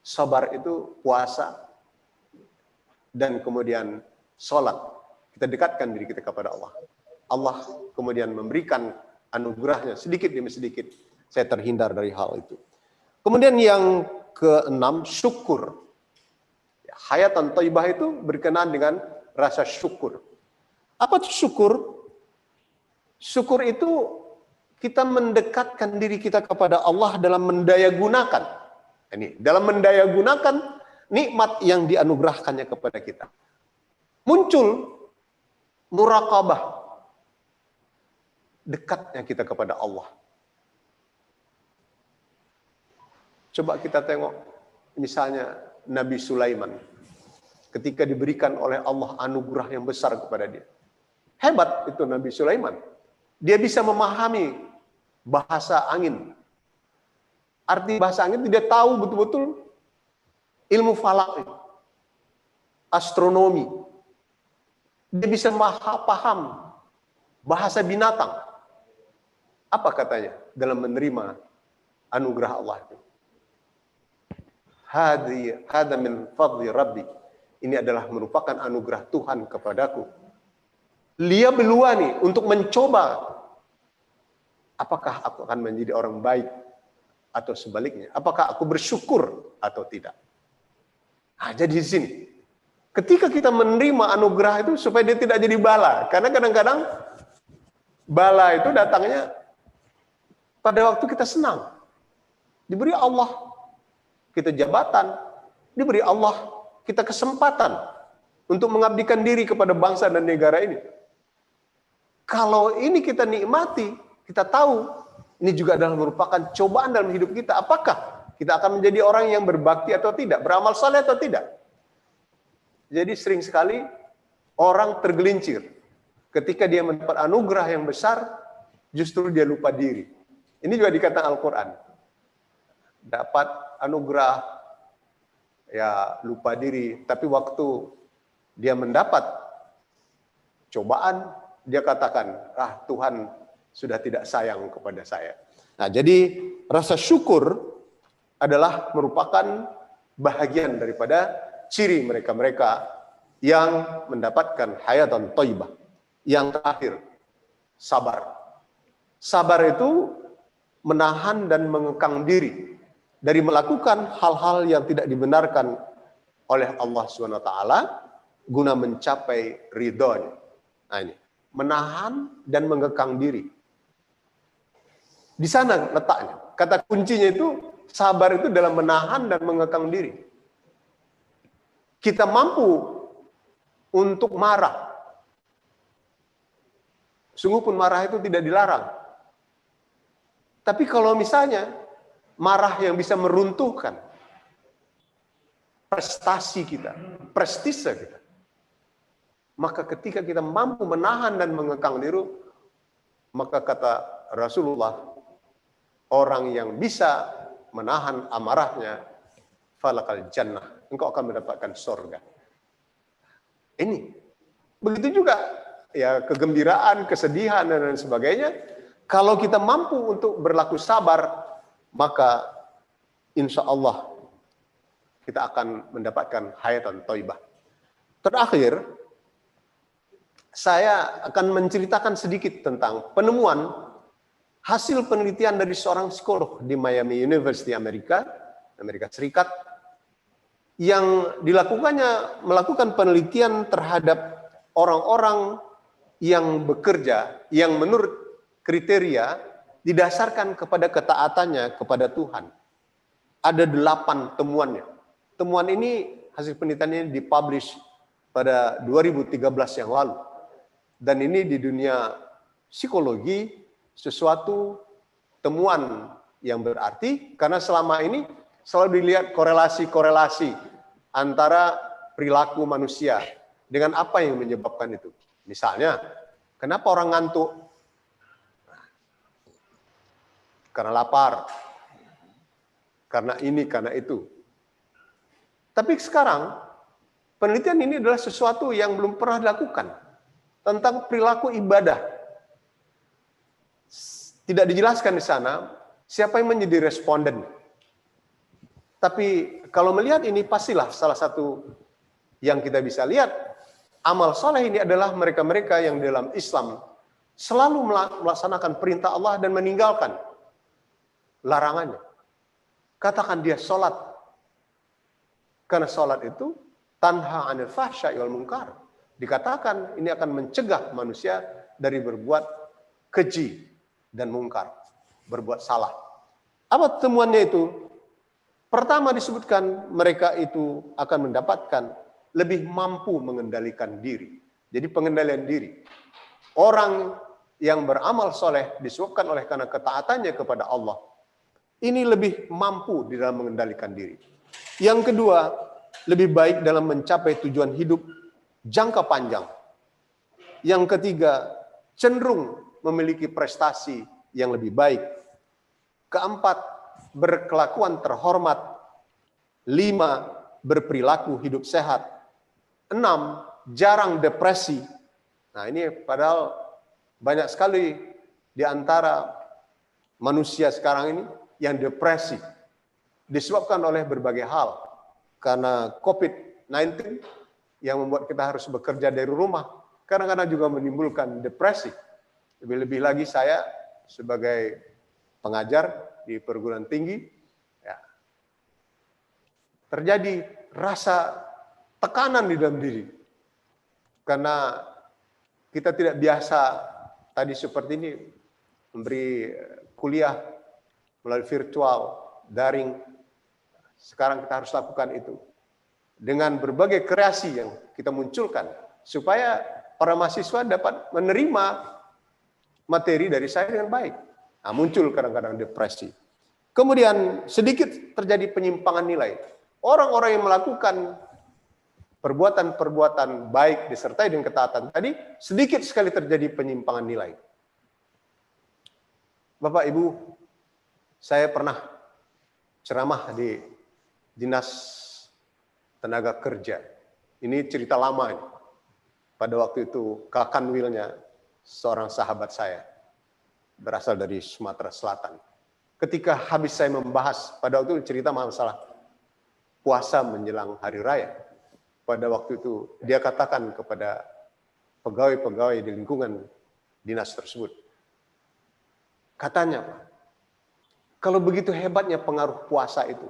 Sabar itu puasa, dan kemudian sholat. Kita dekatkan diri kita kepada Allah. Allah kemudian memberikan anugerahnya sedikit demi sedikit. Saya terhindar dari hal itu. Kemudian yang keenam, syukur. Hayatan thayyibah itu berkenaan dengan rasa syukur. Apa itu syukur? Syukur itu kita mendekatkan diri kita kepada Allah dalam mendayagunakan. Ini dalam mendayagunakan nikmat yang dianugerahkannya kepada kita. Muncul muraqabah, dekatnya kita kepada Allah. Coba kita tengok misalnya Nabi Sulaiman ketika diberikan oleh Allah anugerah yang besar kepada dia. Hebat itu Nabi Sulaiman. Dia bisa memahami bahasa angin. Arti bahasa angin dia tahu betul-betul ilmu falak, astronomi. Dia bisa paham bahasa binatang. Apa katanya dalam menerima anugerah Allah itu? Hada min fadli Rabbi. Ini adalah merupakan anugerah Tuhan kepadaku. Lia beluani untuk mencoba apakah aku akan menjadi orang baik atau sebaliknya. Apakah aku bersyukur atau tidak. Nah, jadi di sini, ketika kita menerima anugerah itu supaya dia tidak jadi bala. Karena kadang-kadang bala itu datangnya pada waktu kita senang. Diberi Allah kita jabatan, diberi Allah kita kesempatan untuk mengabdikan diri kepada bangsa dan negara ini. Kalau ini kita nikmati, kita tahu ini juga adalah merupakan cobaan dalam hidup kita. Apakah kita akan menjadi orang yang berbakti atau tidak, beramal saleh atau tidak? Jadi sering sekali orang tergelincir ketika dia mendapat anugerah yang besar, justru dia lupa diri. Ini juga dikatakan Al-Quran. Dapat anugerah, ya lupa diri. Tapi waktu dia mendapat cobaan, dia katakan, Tuhan sudah tidak sayang kepada saya. Nah, jadi rasa syukur adalah merupakan bahagian daripada ciri mereka-mereka yang mendapatkan hayatan thayyibah. Yang terakhir, sabar. Sabar itu menahan dan mengekang diri dari melakukan hal-hal yang tidak dibenarkan oleh Allah SWT guna mencapai ridhonya. Nah ini, menahan dan mengekang diri. Di sana letaknya. Kata kuncinya itu, sabar itu dalam menahan dan mengekang diri. Kita mampu untuk marah. Sungguh pun marah itu tidak dilarang. Tapi kalau misalnya marah yang bisa meruntuhkan prestasi kita, prestise kita, maka ketika kita mampu menahan dan mengekang diri, maka kata Rasulullah, orang yang bisa menahan amarahnya, falakal jannah, engkau akan mendapatkan surga. Ini begitu juga ya, kegembiraan, kesedihan dan lain sebagainya. Kalau kita mampu untuk berlaku sabar, maka insya Allah kita akan mendapatkan hayatan thayyibah. Terakhir, saya akan menceritakan sedikit tentang penemuan hasil penelitian dari seorang psikolog di Miami University, Amerika Serikat, yang melakukan penelitian terhadap orang-orang yang bekerja, yang menurut kriteria didasarkan kepada ketaatannya kepada Tuhan. Ada 8 temuannya. Temuan ini, hasil penelitiannya dipublish pada 2013 yang lalu. Dan ini di dunia psikologi sesuatu temuan yang berarti, karena selama ini selalu dilihat korelasi-korelasi antara perilaku manusia dengan apa yang menyebabkan itu. Misalnya, kenapa orang ngantuk? Karena lapar, karena ini, karena itu. Tapi sekarang, penelitian ini adalah sesuatu yang belum pernah dilakukan tentang perilaku ibadah. Tidak dijelaskan di sana siapa yang menjadi responden. Tapi kalau melihat ini, pastilah salah satu yang kita bisa lihat, amal soleh ini adalah mereka-mereka yang dalam Islam selalu melaksanakan perintah Allah dan meninggalkan larangannya. Katakan dia sholat. Karena sholat itu tanha 'anil fahsya'i wal munkar. Dikatakan ini akan mencegah manusia dari berbuat keji dan mungkar, berbuat salah. Apa temuannya itu? Pertama disebutkan mereka itu akan mendapatkan lebih mampu mengendalikan diri. Jadi pengendalian diri. Orang yang beramal soleh disebabkan oleh karena ketaatannya kepada Allah, ini lebih mampu di dalam mengendalikan diri. Yang kedua, lebih baik dalam mencapai tujuan hidup jangka panjang. Yang ketiga, cenderung memiliki prestasi yang lebih baik. Keempat, berkelakuan terhormat. 5, berperilaku hidup sehat. 6, jarang depresi. Nah, ini padahal banyak sekali di antara manusia sekarang ini yang depresi disebabkan oleh berbagai hal. Karena COVID-19 yang membuat kita harus bekerja dari rumah, kadang-kadang juga menimbulkan depresi. Lebih-lebih lagi saya sebagai pengajar di perguruan tinggi, ya, terjadi rasa tekanan di dalam diri. Karena kita tidak biasa tadi seperti ini memberi kuliah melalui virtual, daring. Sekarang kita harus lakukan itu. Dengan berbagai kreasi yang kita munculkan. Supaya para mahasiswa dapat menerima materi dari saya dengan baik. Nah, muncul kadang-kadang depresi. Kemudian sedikit terjadi penyimpangan nilai. Orang-orang yang melakukan perbuatan-perbuatan baik disertai dengan ketaatan tadi, sedikit sekali terjadi penyimpangan nilai. Bapak Ibu, saya pernah ceramah di Dinas Tenaga Kerja. Ini cerita lama ini. Pada waktu itu Kakanwilnya seorang sahabat saya berasal dari Sumatera Selatan. Ketika habis saya membahas, pada waktu itu cerita masalah puasa menjelang hari raya. Pada waktu itu dia katakan kepada pegawai-pegawai di lingkungan dinas tersebut. Katanya, Pak, kalau begitu hebatnya pengaruh puasa itu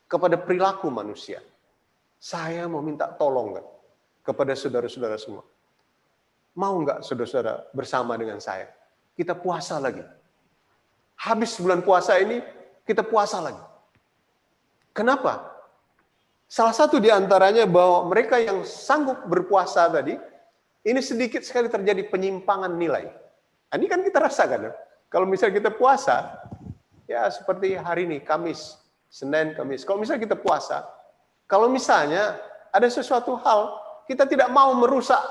kepada perilaku manusia, saya mau minta tolong nggak kepada saudara-saudara semua. Mau nggak saudara-saudara bersama dengan saya? Kita puasa lagi. Habis bulan puasa ini, kita puasa lagi. Kenapa? Salah satu di antaranya bahwa mereka yang sanggup berpuasa tadi, ini sedikit sekali terjadi penyimpangan nilai. Ini kan kita rasakan. Ya? Kalau misalnya kita puasa, ya seperti hari ini, Kamis, Senin, Kamis. Kalau misalnya kita puasa, kalau misalnya ada sesuatu hal, kita tidak mau merusak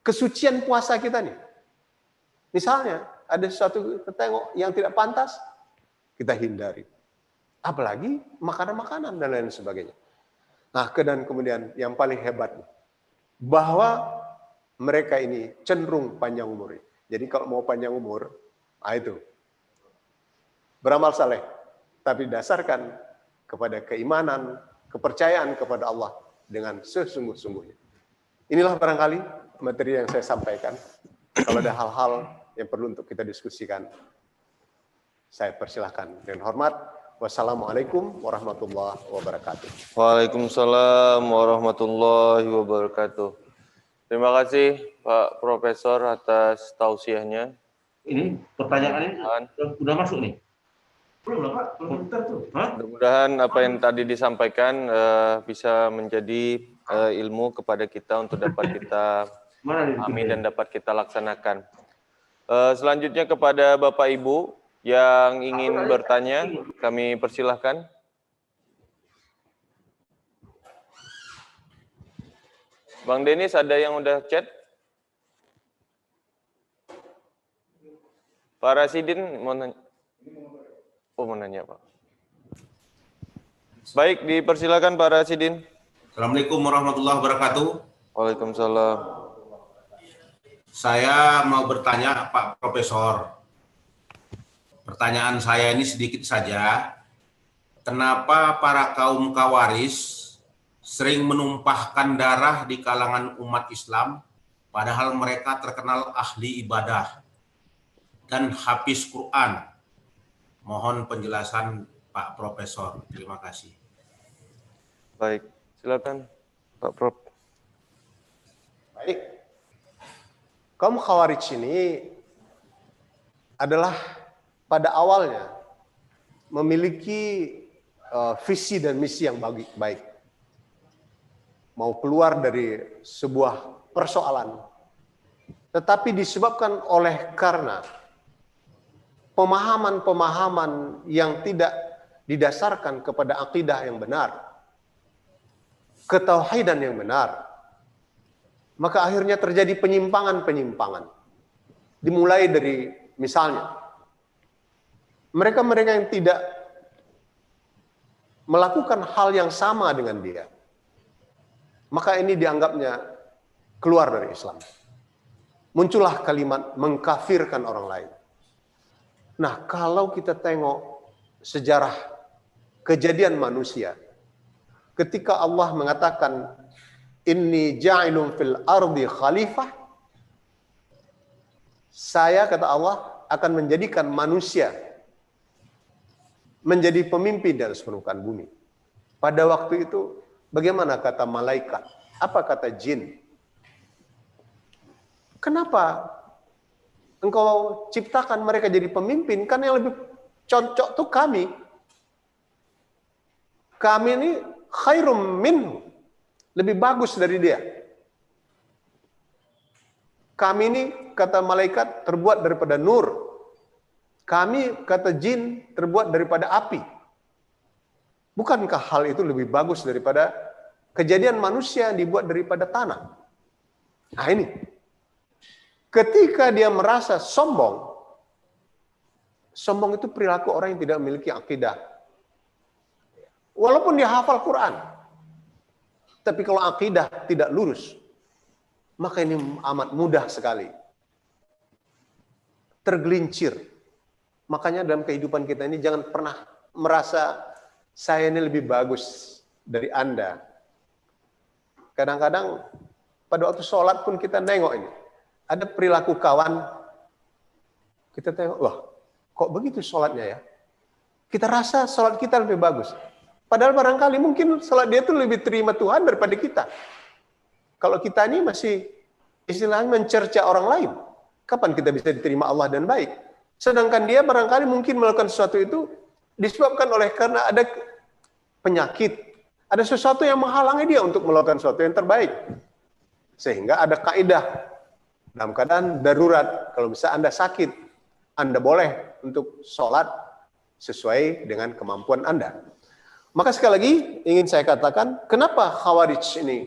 kesucian puasa kita nih. Misalnya, ada sesuatu ketengok yang tidak pantas, kita hindari. Apalagi makanan-makanan dan lain sebagainya. Nah, dan kemudian yang paling hebat, bahwa mereka ini cenderung panjang umur. Jadi kalau mau panjang umur, itu beramal saleh, tapi dasarkan kepada keimanan, kepercayaan kepada Allah dengan sesungguh-sungguhnya. Inilah barangkali materi yang saya sampaikan. Kalau ada hal-hal yang perlu untuk kita diskusikan, saya persilahkan. Dengan hormat, wassalamualaikum warahmatullahi wabarakatuh. Waalaikumsalam warahmatullahi wabarakatuh. Terima kasih Pak Profesor atas tausiahnya. Ini pertanyaan ini udah masuk nih? Belum lah Pak, belum bentar tuh. Mudah-mudahan apa yang tadi disampaikan bisa menjadi ilmu kepada kita untuk dapat kita pahami dan dapat kita laksanakan. Selanjutnya kepada Bapak Ibu yang ingin bertanya, kami persilahkan. Bang Denis, ada yang udah chat? Pak Rasidin mau nanya? Oh, mau nanya, Pak. Baik, dipersilakan Pak Rasidin. Assalamualaikum warahmatullahi wabarakatuh. Waalaikumsalam. Saya mau bertanya Pak Profesor. Pertanyaan saya ini sedikit saja. Kenapa para kaum kawaris sering menumpahkan darah di kalangan umat Islam, padahal mereka terkenal ahli ibadah dan hafiz Quran? Mohon penjelasan Pak Profesor. Terima kasih. Baik, silakan Pak Prof. Baik. Kaum Khawarij ini adalah pada awalnya memiliki visi dan misi yang baik. Mau keluar dari sebuah persoalan. Tetapi disebabkan oleh karena pemahaman-pemahaman yang tidak didasarkan kepada akidah yang benar, ketauhidan yang benar, maka akhirnya terjadi penyimpangan-penyimpangan. Dimulai dari misalnya, mereka-mereka yang tidak melakukan hal yang sama dengan dia, maka ini dianggapnya keluar dari Islam. Muncullah kalimat mengkafirkan orang lain. Nah, kalau kita tengok sejarah kejadian manusia, ketika Allah mengatakan, Inni ja'ilun fil ardi khalifah, saya, kata Allah, akan menjadikan manusia menjadi pemimpin di atas permukaan bumi. Pada waktu itu, Bagaimana kata malaikat? Apa kata jin? Kenapa engkau ciptakan mereka jadi pemimpin? Kan yang lebih cocok tuh kami. Kami ini khairum minhu. Lebih bagus dari dia. Kami ini, kata malaikat, terbuat daripada nur. Kami, kata jin, terbuat daripada api. Bukankah hal itu lebih bagus daripada kejadian manusia yang dibuat daripada tanah? Nah ini. Ketika dia merasa sombong, sombong itu perilaku orang yang tidak memiliki akidah. Walaupun dia hafal Quran, tapi kalau akidah tidak lurus, maka ini amat mudah sekali tergelincir. Makanya dalam kehidupan kita ini jangan pernah merasa saya ini lebih bagus dari Anda. Kadang-kadang pada waktu sholat pun kita nengok ini. Ada perilaku kawan, kita tengok, wah kok begitu sholatnya ya? Kita rasa sholat kita lebih bagus. Padahal barangkali mungkin sholat dia itu lebih terima Tuhan daripada kita. Kalau kita ini masih istilahnya mencerca orang lain, kapan kita bisa diterima Allah dan baik? Sedangkan dia barangkali mungkin melakukan sesuatu itu disebabkan oleh karena ada penyakit, ada sesuatu yang menghalangi dia untuk melakukan sesuatu yang terbaik. Sehingga ada kaidah dalam keadaan darurat, kalau bisa Anda sakit, Anda boleh untuk sholat sesuai dengan kemampuan Anda. Maka sekali lagi ingin saya katakan, kenapa Khawarij ini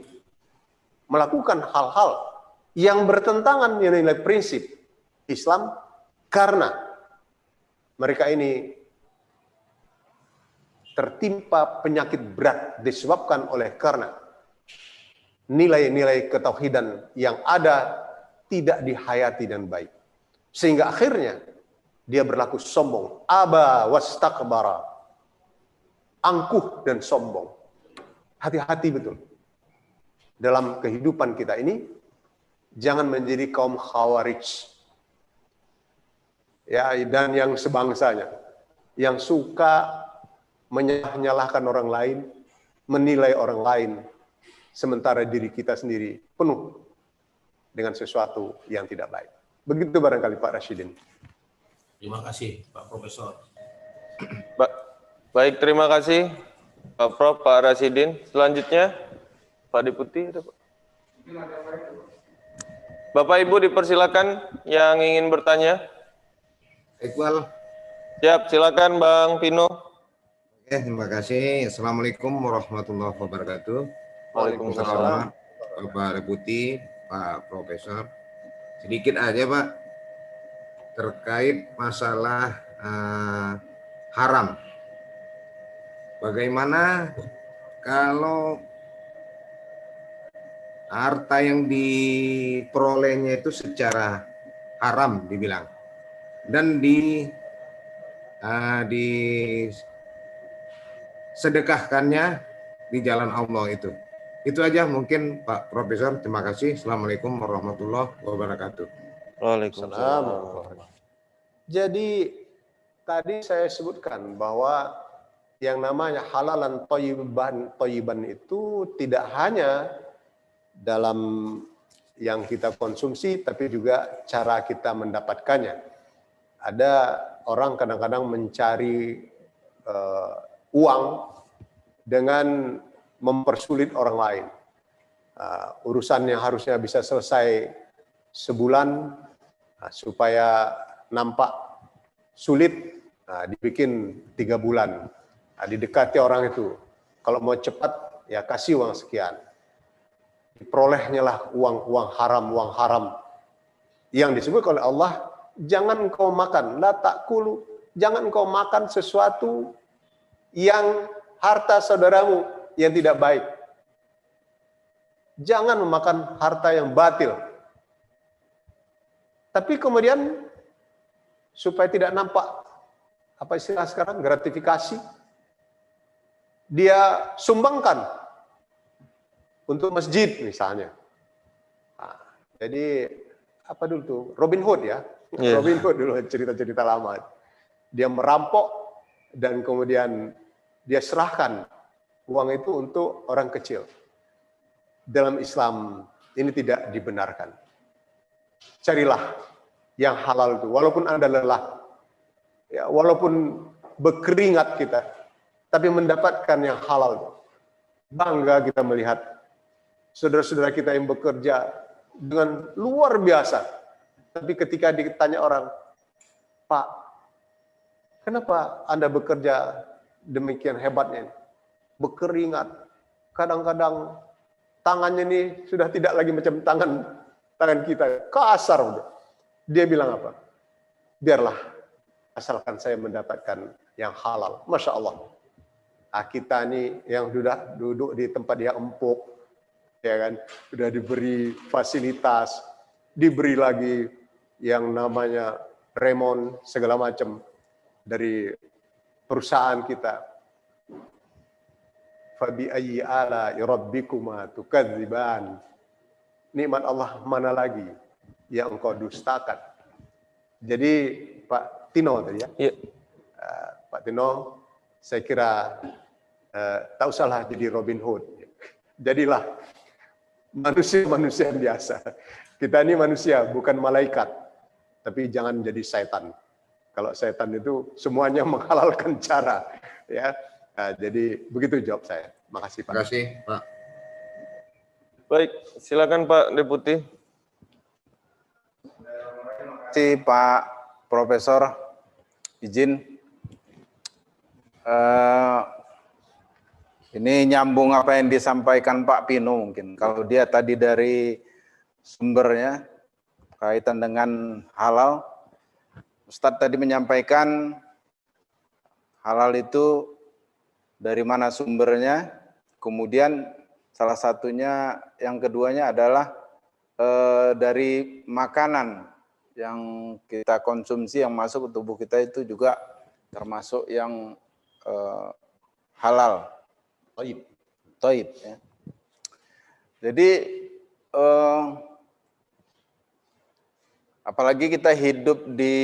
melakukan hal-hal yang bertentangan dengan nilai prinsip Islam? Karena mereka ini tertimpa penyakit berat disebabkan oleh karena nilai-nilai ketauhidan yang ada tidak dihayati dan baik. Sehingga akhirnya dia berlaku sombong. Aba wastakbara. Angkuh dan sombong. Hati-hati betul. Dalam kehidupan kita ini, jangan menjadi kaum Khawarij. Ya, dan yang sebangsanya. Yang suka menyalahkan orang lain, menilai orang lain, sementara diri kita sendiri penuh dengan sesuatu yang tidak baik. Begitu barangkali Pak Rasyidin. Terima kasih Pak Profesor. Baik, terima kasih Pak Prof, Pak Rasyidin. Selanjutnya Pak Deputi. Bapak Ibu dipersilakan yang ingin bertanya. Iqbal. Siap, silakan Bang Pino. Oke, terima kasih. Assalamualaikum warahmatullahi wabarakatuh. Waalaikumsalam. Bapak Deputi, Pak Profesor. Sedikit aja Pak, terkait masalah haram. Bagaimana kalau harta yang diperolehnya itu secara haram dibilang, dan disedekahkannya di jalan Allah itu. Itu aja mungkin Pak Profesor. Terima kasih. Assalamualaikum warahmatullahi wabarakatuh. Waalaikumsalam. Jadi tadi saya sebutkan bahwa yang namanya halalan thayyiban itu tidak hanya dalam yang kita konsumsi, tapi juga cara kita mendapatkannya. Ada orang kadang-kadang mencari uang dengan mempersulit orang lain. Urusan yang harusnya bisa selesai sebulan, supaya nampak sulit, dibikin 3 bulan. Didekati orang itu. Kalau mau cepat, ya kasih uang sekian. Diperolehnya lah uang haram yang disebut oleh Allah, jangan kau makan, la ta'kulu, jangan kau makan sesuatu yang harta saudaramu yang tidak baik. Jangan memakan harta yang batil. Tapi kemudian supaya tidak nampak apa istilah sekarang, gratifikasi, dia sumbangkan untuk masjid misalnya. Jadi apa dulu tuh, Robin Hood ya, Robin Hood dulu cerita-cerita lama. Dia merampok dan kemudian dia serahkan uang itu untuk orang kecil. Dalam Islam ini tidak dibenarkan. Carilah yang halal itu, walaupun Anda lelah, ya, walaupun berkeringat kita, tapi mendapatkan yang halal itu. Bangga kita melihat saudara-saudara kita yang bekerja dengan luar biasa. Tapi ketika ditanya orang, Pak, kenapa Anda bekerja demikian hebatnya? Berkeringat, kadang-kadang tangannya ini sudah tidak lagi macam tangan kita, kasar udah. Dia bilang apa? Biarlah, asalkan saya mendapatkan yang halal. Masya Allah. Nah, kita ini yang sudah duduk di tempat yang empuk, ya kan, sudah diberi fasilitas, diberi lagi yang namanya remon segala macam dari perusahaan kita. Fabi ayyi ala rabbikuma tukadziban. Nikmat Allah mana lagi yang engkau dustakan. Jadi Pak Tino tadi ya. Iya. Pak Tino, saya kira tak usahlah jadi Robin Hood. Jadilah manusia-manusia biasa. Kita ini manusia, bukan malaikat. Tapi jangan jadi setan. Kalau setan itu semuanya menghalalkan cara. Ya, jadi begitu jawab saya. Makasih Pak. Terima kasih Pak. Baik, silakan Pak Deputi. Terima kasih Pak Profesor. Izin. Ini nyambung apa yang disampaikan Pak Pino mungkin. Kalau dia tadi dari sumbernya kaitan dengan halal, Ustadz tadi menyampaikan halal itu dari mana sumbernya, kemudian salah satunya, yang keduanya adalah dari makanan yang kita konsumsi, yang masuk ke tubuh kita itu juga termasuk yang halal. Toib, ya. Jadi apalagi kita hidup di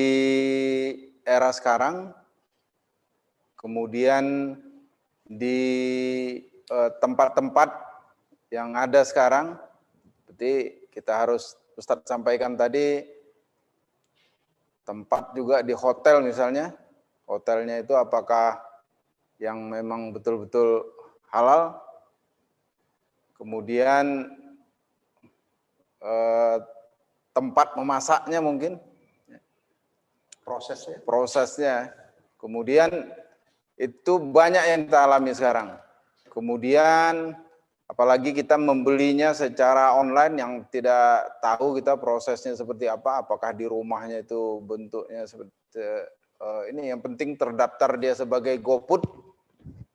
era sekarang, kemudian di tempat-tempat yang ada sekarang, berarti kita harus, Ustadz sampaikan tadi, tempat juga di hotel misalnya, hotelnya itu apakah yang memang betul-betul halal, kemudian tempat memasaknya mungkin, prosesnya, kemudian itu banyak yang kita alami sekarang. Kemudian apalagi kita membelinya secara online yang tidak tahu kita prosesnya seperti apa, apakah di rumahnya itu bentuknya seperti ini, yang penting terdaftar dia sebagai GoFood,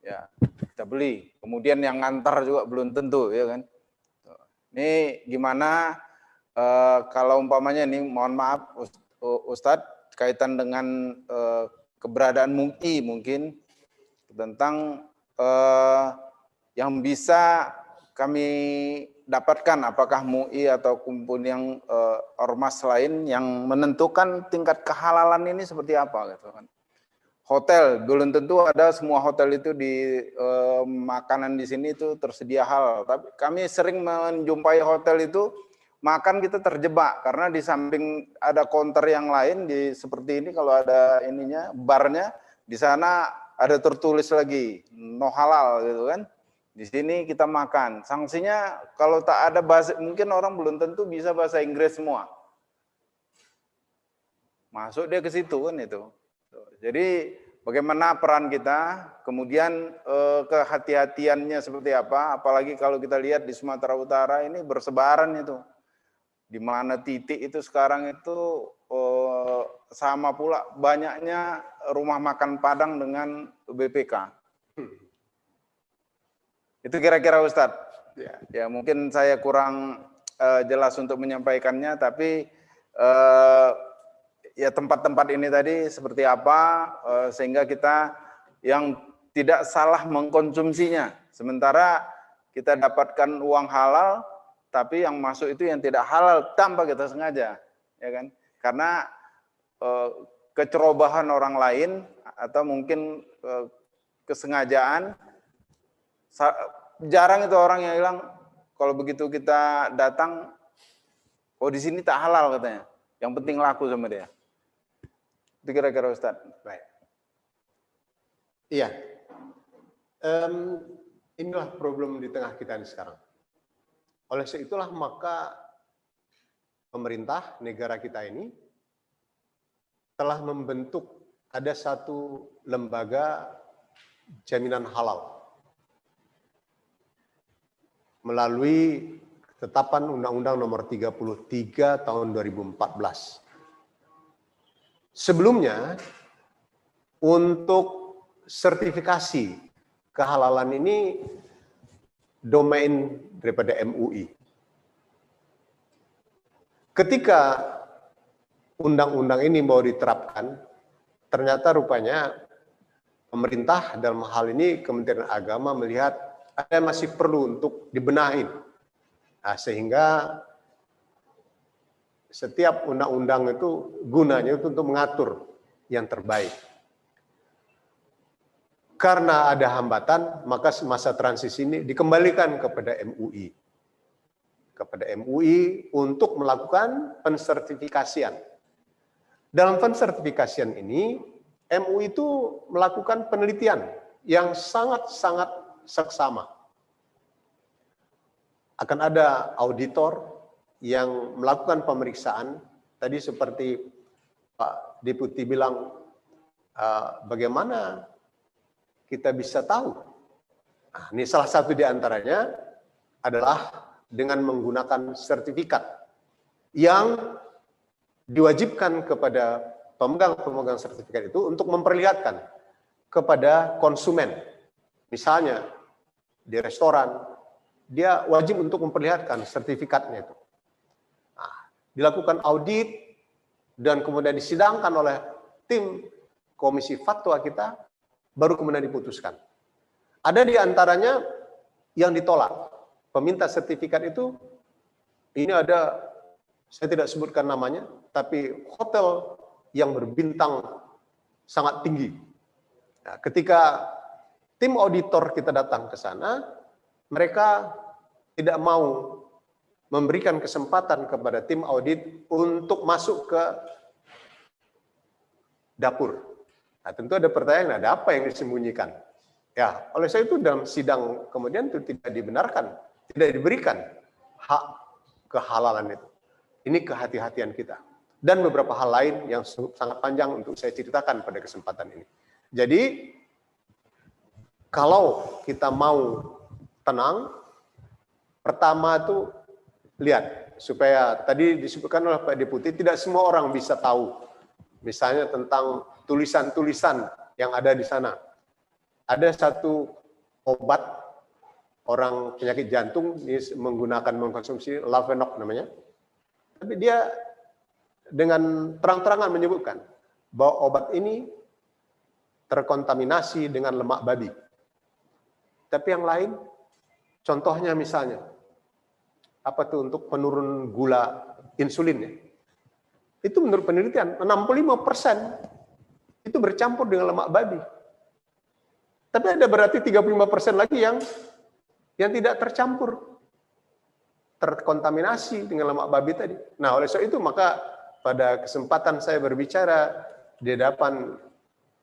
ya kita beli. Kemudian yang ngantar juga belum tentu, ya kan. Ini gimana kalau umpamanya ini, mohon maaf Ustadz, kaitan dengan keberadaan MUI mungkin, tentang yang bisa kami dapatkan, apakah MUI atau kumpul yang ormas lain yang menentukan tingkat kehalalan ini seperti apa gitu kan. Hotel belum tentu ada semua hotel itu di makanan di sini itu tersedia halal, tapi kami sering menjumpai hotel itu makan kita terjebak karena di samping ada counter yang lain di seperti ini, kalau ada ininya barnya, di sana ada tertulis lagi no halal gitu kan. Di sini kita makan. Sanksinya kalau tak ada bahasa, mungkin orang belum tentu bisa bahasa Inggris semua. Masuk dia ke situ kan itu. Jadi bagaimana peran kita, kemudian kehati-hatiannya seperti apa, apalagi kalau kita lihat di Sumatera Utara ini bersebaran itu. Di mana titik itu sekarang itu sama pula banyaknya rumah makan Padang dengan BPK. Itu kira-kira Ustadz. Ya mungkin saya kurang jelas untuk menyampaikannya, tapi ya tempat-tempat ini tadi seperti apa sehingga kita yang tidak salah mengkonsumsinya. Sementara kita dapatkan uang halal, tapi yang masuk itu yang tidak halal tanpa kita sengaja, ya kan? Karena kecerobohan orang lain atau mungkin kesengajaan, Jarang itu orang yang bilang kalau begitu kita datang, oh di sini tak halal katanya. Yang penting laku sama dia. Itu kira-kira Ustaz. Baik. Iya. Inilah problem di tengah kita ini sekarang. Oleh sebab itulah maka pemerintah negara kita ini telah membentuk ada satu lembaga jaminan halal melalui ketetapan Undang-Undang Nomor 33 Tahun 2014. Sebelumnya, untuk sertifikasi kehalalan ini domain daripada MUI. Ketika undang-undang ini mau diterapkan, ternyata rupanya pemerintah dalam hal ini Kementerian Agama melihat ada masih perlu untuk dibenahin. Nah, sehingga setiap undang-undang itu gunanya itu untuk mengatur yang terbaik. Karena ada hambatan, maka masa transisi ini dikembalikan kepada MUI. Kepada MUI untuk melakukan pensertifikasian. Dalam pensertifikasian ini, MUI itu melakukan penelitian yang sangat-sangat seksama. Akan ada auditor yang melakukan pemeriksaan. Tadi seperti Pak Deputi bilang, bagaimana kita bisa tahu? Nah, ini salah satu di antaranya adalah dengan menggunakan sertifikat yang diwajibkan kepada pemegang sertifikat itu untuk memperlihatkan kepada konsumen. Misalnya di restoran, dia wajib untuk memperlihatkan sertifikatnya itu. Nah, dilakukan audit dan kemudian disidangkan oleh tim komisi fatwa kita, baru kemudian diputuskan. Ada di antaranya yang ditolak. Peminta sertifikat itu, ini ada, saya tidak sebutkan namanya, tapi hotel yang berbintang sangat tinggi. Nah, ketika tim auditor kita datang ke sana, mereka tidak mau memberikan kesempatan kepada tim audit untuk masuk ke dapur. Nah, tentu ada pertanyaan, ada apa yang disembunyikan? Ya, oleh saya itu dalam sidang kemudian itu tidak dibenarkan, tidak diberikan hak kehalalan itu. Ini kehati-hatian kita. Dan beberapa hal lain yang sangat panjang untuk saya ceritakan pada kesempatan ini. Jadi, kalau kita mau tenang, pertama itu lihat, supaya tadi disebutkan oleh Pak Deputi, tidak semua orang bisa tahu. Misalnya tentang tulisan-tulisan yang ada di sana. Ada satu obat orang penyakit jantung ini mengkonsumsi Lavenok namanya. Tapi dia dengan terang-terangan menyebutkan bahwa obat ini terkontaminasi dengan lemak babi. Tapi yang lain, contohnya misalnya, apa tuh untuk penurun gula insulinnya. Itu menurut penelitian, 65% itu bercampur dengan lemak babi. Tapi ada berarti 35% lagi yang tidak tercampur, terkontaminasi dengan lemak babi tadi. Nah, oleh sebab itu maka pada kesempatan saya berbicara di hadapan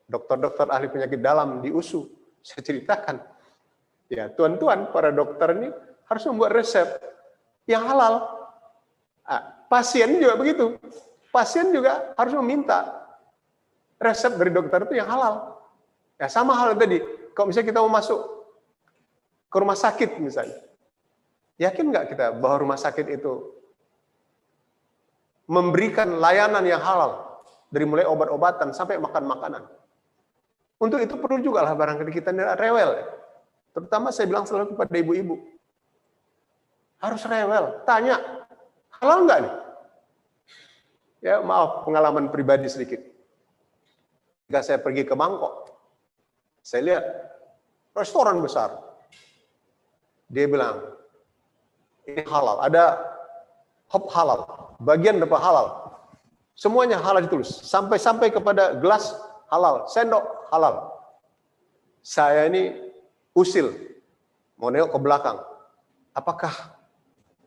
dokter-dokter ahli penyakit dalam di USU, saya ceritakan, ya tuan-tuan para dokter ini harus membuat resep yang halal. Pasien juga begitu. Pasien juga harus meminta resep dari dokter itu yang halal. Ya sama hal tadi, kalau misalnya kita mau masuk ke rumah sakit misalnya, yakin nggak kita bahwa rumah sakit itu memberikan layanan yang halal, dari mulai obat-obatan sampai makan makanan. Untuk itu perlu juga lah barangkali kita tidak rewel. Terutama saya bilang selalu kepada ibu-ibu, harus rewel, tanya, halal nggak nih? Ya maaf, pengalaman pribadi sedikit. Ketika saya pergi ke Bangkok, saya lihat restoran besar. Dia bilang, ini halal, ada hop halal, bagian depan halal. Semuanya halal ditulis, sampai kepada gelas halal, sendok halal. Saya ini usil mau nengok ke belakang, apakah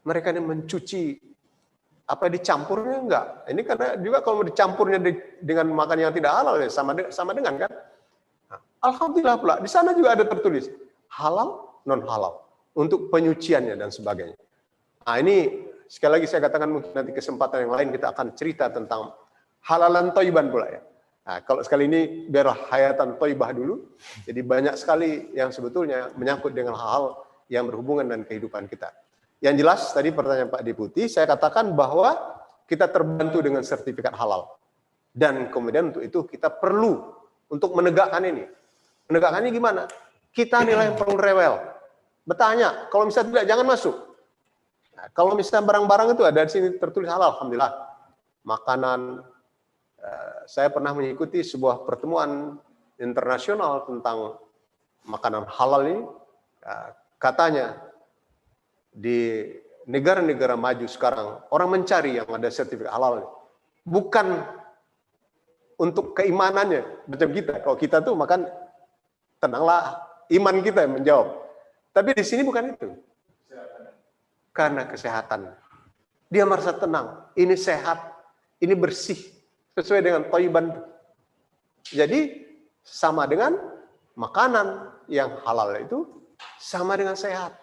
mereka ini mencuci apa dicampurnya enggak? Ini karena juga kalau dicampurnya dengan makan yang tidak halal ya sama dengan kan? Nah, alhamdulillah pula di sana juga ada tertulis halal, non halal untuk penyuciannya dan sebagainya. Nah, ini sekali lagi saya katakan mungkin nanti kesempatan yang lain kita akan cerita tentang halalan thayyiban pula ya. Nah, kalau sekali ini biar hayatan thayyibah dulu. Jadi banyak sekali yang sebetulnya menyangkut dengan hal-hal yang berhubungan dengan kehidupan kita. Yang jelas tadi pertanyaan Pak Deputi, saya katakan bahwa kita terbantu dengan sertifikat halal. Dan kemudian untuk itu kita perlu untuk menegakkan ini. Menegakkannya gimana? Kita nilai yang perlu rewel. Bertanya, kalau misalnya tidak, jangan masuk. Nah, kalau misalnya barang-barang itu ada di sini tertulis halal, alhamdulillah. Makanan, saya pernah mengikuti sebuah pertemuan internasional tentang makanan halal ini. Katanya di negara-negara maju sekarang orang mencari yang ada sertifikat halal ini. Bukan untuk keimanannya macam kita. Kalau kita tuh makan tenanglah, iman kita yang menjawab. Tapi di sini bukan itu. Karena kesehatan. Dia merasa tenang. Ini sehat, ini bersih, sesuai dengan thayyiban. Jadi sama dengan makanan yang halal itu sama dengan sehat.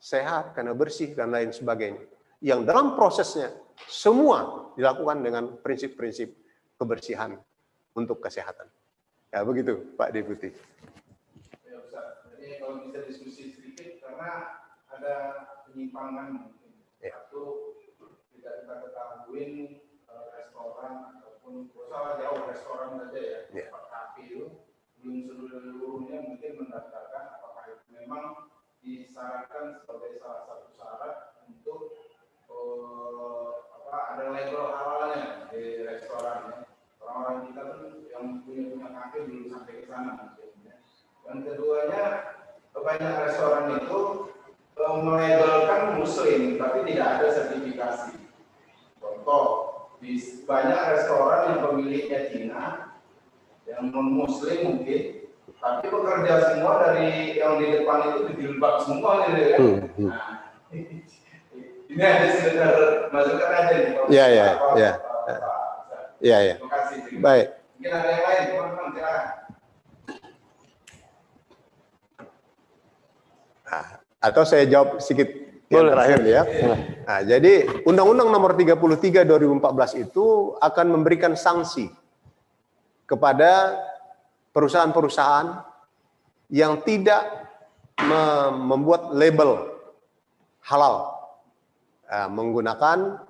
Sehat karena bersih dan lain sebagainya. Yang dalam prosesnya semua dilakukan dengan prinsip-prinsip kebersihan untuk kesehatan. Ya begitu Pak Deputi. Ya Ustaz, jadi kalau bisa diskusi sedikit karena ada penyimpangan mungkin. Ya. Satu tidak kita ketahui restoran ataupun usaha jauh restoran saja ya, kafe itu belum seluruhnya mungkin mendaftarkan apakah itu memang disyaratkan sebagai salah satu syarat untuk ada label halalnya di restoran ya. Orang-orang kita kan yang punya kafe belum sampai ke sana mungkin ya. Dan keduanya banyak restoran itu melabelkan muslim tapi tidak ada sertifikasi. Contoh, di banyak restoran yang pemiliknya Cina yang non muslim mungkin, tapi pekerja semua dari yang di depan itu dijilbab semua gitu ya. Nah, ini ada sekedar masukan aja nih. Iya. Terima kasih. Baik. Mungkin ada yang lain, teman-teman, silakan. Atau saya jawab sedikit yang terakhir ya. Nah, jadi Undang-Undang Nomor 33 2014 itu akan memberikan sanksi kepada perusahaan-perusahaan yang tidak membuat label halal menggunakan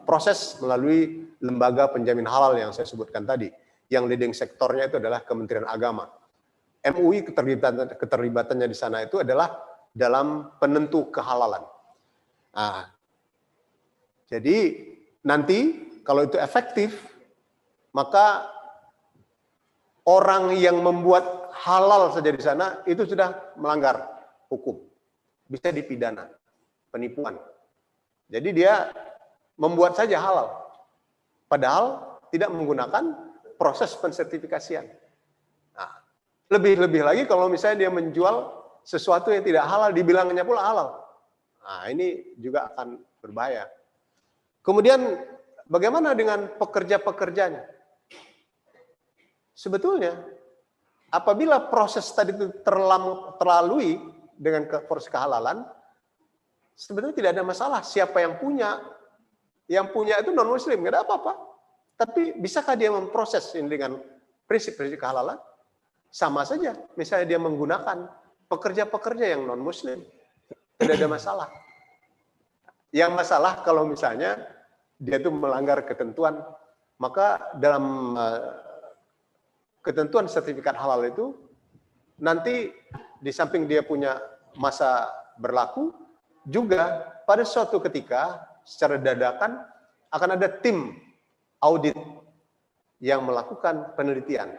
proses melalui lembaga penjamin halal yang saya sebutkan tadi. Yang leading sektornya itu adalah Kementerian Agama. MUI keterlibatannya di sana itu adalah dalam penentu kehalalan. Nah, jadi nanti kalau itu efektif, maka orang yang membuat halal saja di sana itu sudah melanggar hukum. Bisa dipidana, penipuan. Jadi dia membuat saja halal. Padahal tidak menggunakan proses pensertifikasian. Nah, lebih-lebih lagi kalau misalnya dia menjual sesuatu yang tidak halal, dibilangnya pula halal. Nah, ini juga akan berbahaya. Kemudian bagaimana dengan pekerja-pekerjanya? Sebetulnya apabila proses tadi itu terlalui dengan proses kehalalan, sebetulnya tidak ada masalah siapa yang punya. Yang punya itu non-muslim, nggak ada apa-apa. Tapi bisakah dia memproses ini dengan prinsip-prinsip kehalalan? Sama saja, misalnya dia menggunakan pekerja-pekerja yang non-muslim, tidak ada masalah. Yang masalah kalau misalnya dia itu melanggar ketentuan, maka dalam ketentuan sertifikat halal itu, nanti di samping dia punya masa berlaku, juga pada suatu ketika secara dadakan akan ada tim audit yang melakukan penelitian.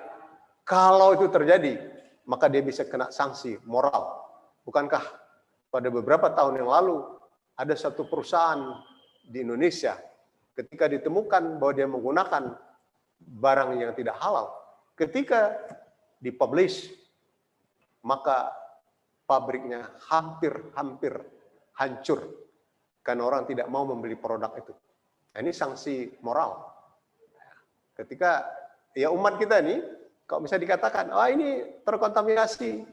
Kalau itu terjadi, maka dia bisa kena sanksi moral. Bukankah pada beberapa tahun yang lalu ada satu perusahaan di Indonesia ketika ditemukan bahwa dia menggunakan barang yang tidak halal, ketika dipublish, maka pabriknya hampir hancur karena orang tidak mau membeli produk itu. Nah, ini sanksi moral. Ketika ya umat kita ini, kalau bisa dikatakan, oh ini terkontaminasi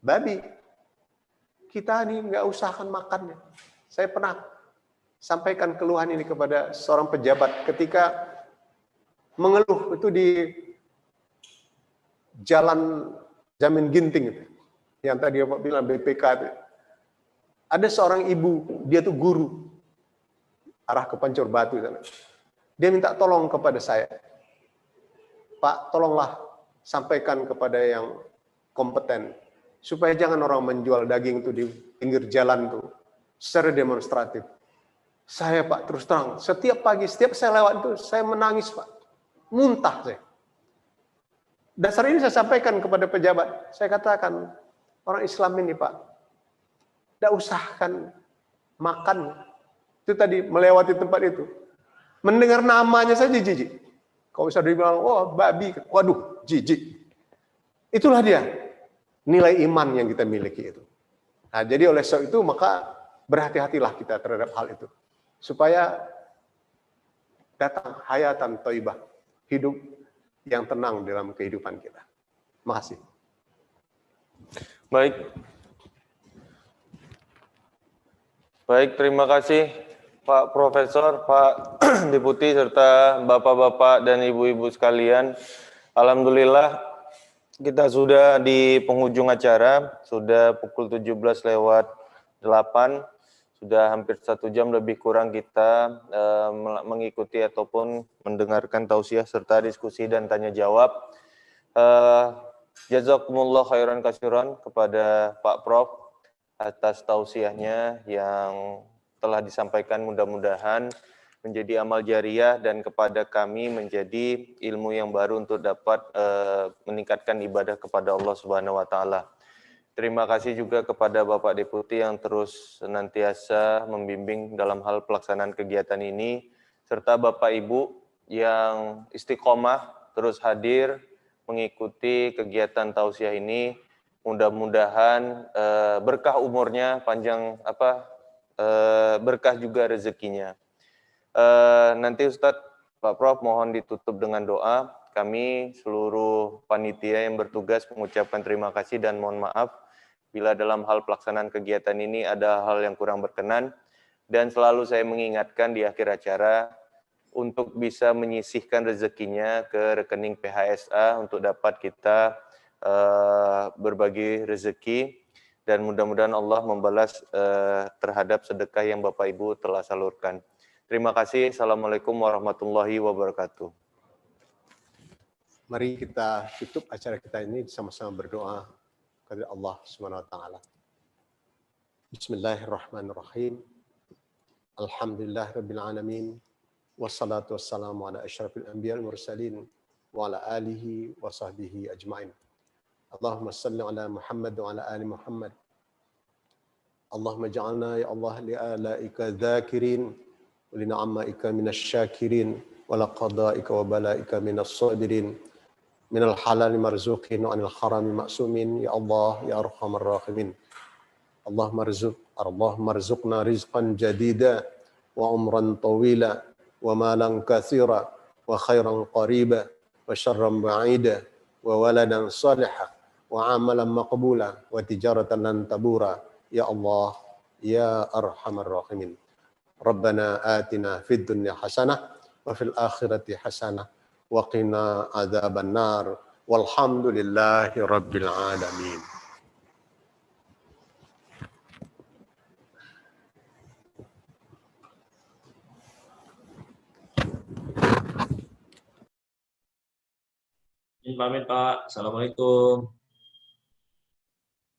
babi, kita ini nggak usahakan makannya. Saya pernah sampaikan keluhan ini kepada seorang pejabat ketika mengeluh itu di Jalan Jamin Ginting itu, yang tadi Bapak bilang BPK itu. Ada seorang ibu, dia tuh guru, arah ke Pancur Batu sana. Dia minta tolong kepada saya, Pak, tolonglah sampaikan kepada yang kompeten supaya jangan orang menjual daging itu di pinggir jalan tuh secara demonstratif. Saya Pak terus terang, setiap pagi, setiap saya lewat itu, saya menangis Pak, muntah saya. Dasar ini saya sampaikan kepada pejabat, saya katakan, orang Islam ini Pak, tidak usahkan makan. Itu tadi melewati tempat itu, mendengar namanya saja jijik. Kalau bisa dibilang, oh babi, waduh jijik. Itulah dia nilai iman yang kita miliki itu. Nah, jadi oleh sebab itu maka berhati-hatilah kita terhadap hal itu, supaya datang hayatan thayyibah, hidup yang tenang dalam kehidupan kita. Makasih. Baik, terima kasih Pak Profesor, Pak Deputi, serta Bapak-Bapak dan Ibu-Ibu sekalian. Alhamdulillah kita sudah di penghujung acara, sudah pukul 17:08, sudah hampir 1 jam lebih kurang kita mengikuti ataupun mendengarkan tausiah serta diskusi dan tanya jawab. Jazakumullah khairan katsiran kepada Pak Prof atas tausiahnya yang telah disampaikan, mudah-mudahan menjadi amal jariah dan kepada kami menjadi ilmu yang baru untuk dapat meningkatkan ibadah kepada Allah Subhanahu wa taala. Terima kasih juga kepada Bapak Deputi yang terus senantiasa membimbing dalam hal pelaksanaan kegiatan ini, serta Bapak Ibu yang istiqomah terus hadir mengikuti kegiatan tausiah ini. Mudah-mudahan berkah umurnya, panjang berkah juga rezekinya. Nanti Ustadz, Pak Prof mohon ditutup dengan doa. Kami seluruh panitia yang bertugas mengucapkan terima kasih dan mohon maaf bila dalam hal pelaksanaan kegiatan ini ada hal yang kurang berkenan, dan selalu saya mengingatkan di akhir acara untuk bisa menyisihkan rezekinya ke rekening PHSA untuk dapat kita berbagi rezeki, dan mudah-mudahan Allah membalas terhadap sedekah yang Bapak Ibu telah salurkan. Terima kasih. Assalamualaikum warahmatullahi wabarakatuh. Mari kita tutup acara kita ini sama-sama berdoa kepada Allah Subhanahu wa taala. Bismillahirrahmanirrahim. Alhamdulillahirabbil alamin. Wassalatu wassalamu ala asyrafil anbiya'i wal mursalin wa ala alihi wa sahbihi ajmain. Allahumma shalli ala Muhammad wa ala ali Muhammad. Allahumma ja'alna ya Allah li alaika dzakirin wa li ni'amaika minasy-syakirin wa la qada'ika wa bala'ika minas-sabirin. Minal halal marzuqin wa anil harami ma'sumin, ya Allah ya arhamar rahimin. Allahumma arzuqna rizqan jadida wa umran tawila wa malan katsira wa khairan qariba wa syarran ba'ida wa waladan salihah wa amalan maqbula wa tijaratan lan tabura, ya Allah ya arhamar rahimin. Rabbana atina fid dunya hasanah wa fil akhirati hasanah wa qina adzaban nar, walhamdulillahi rabbil alamin. Pamit Pak, assalamualaikum.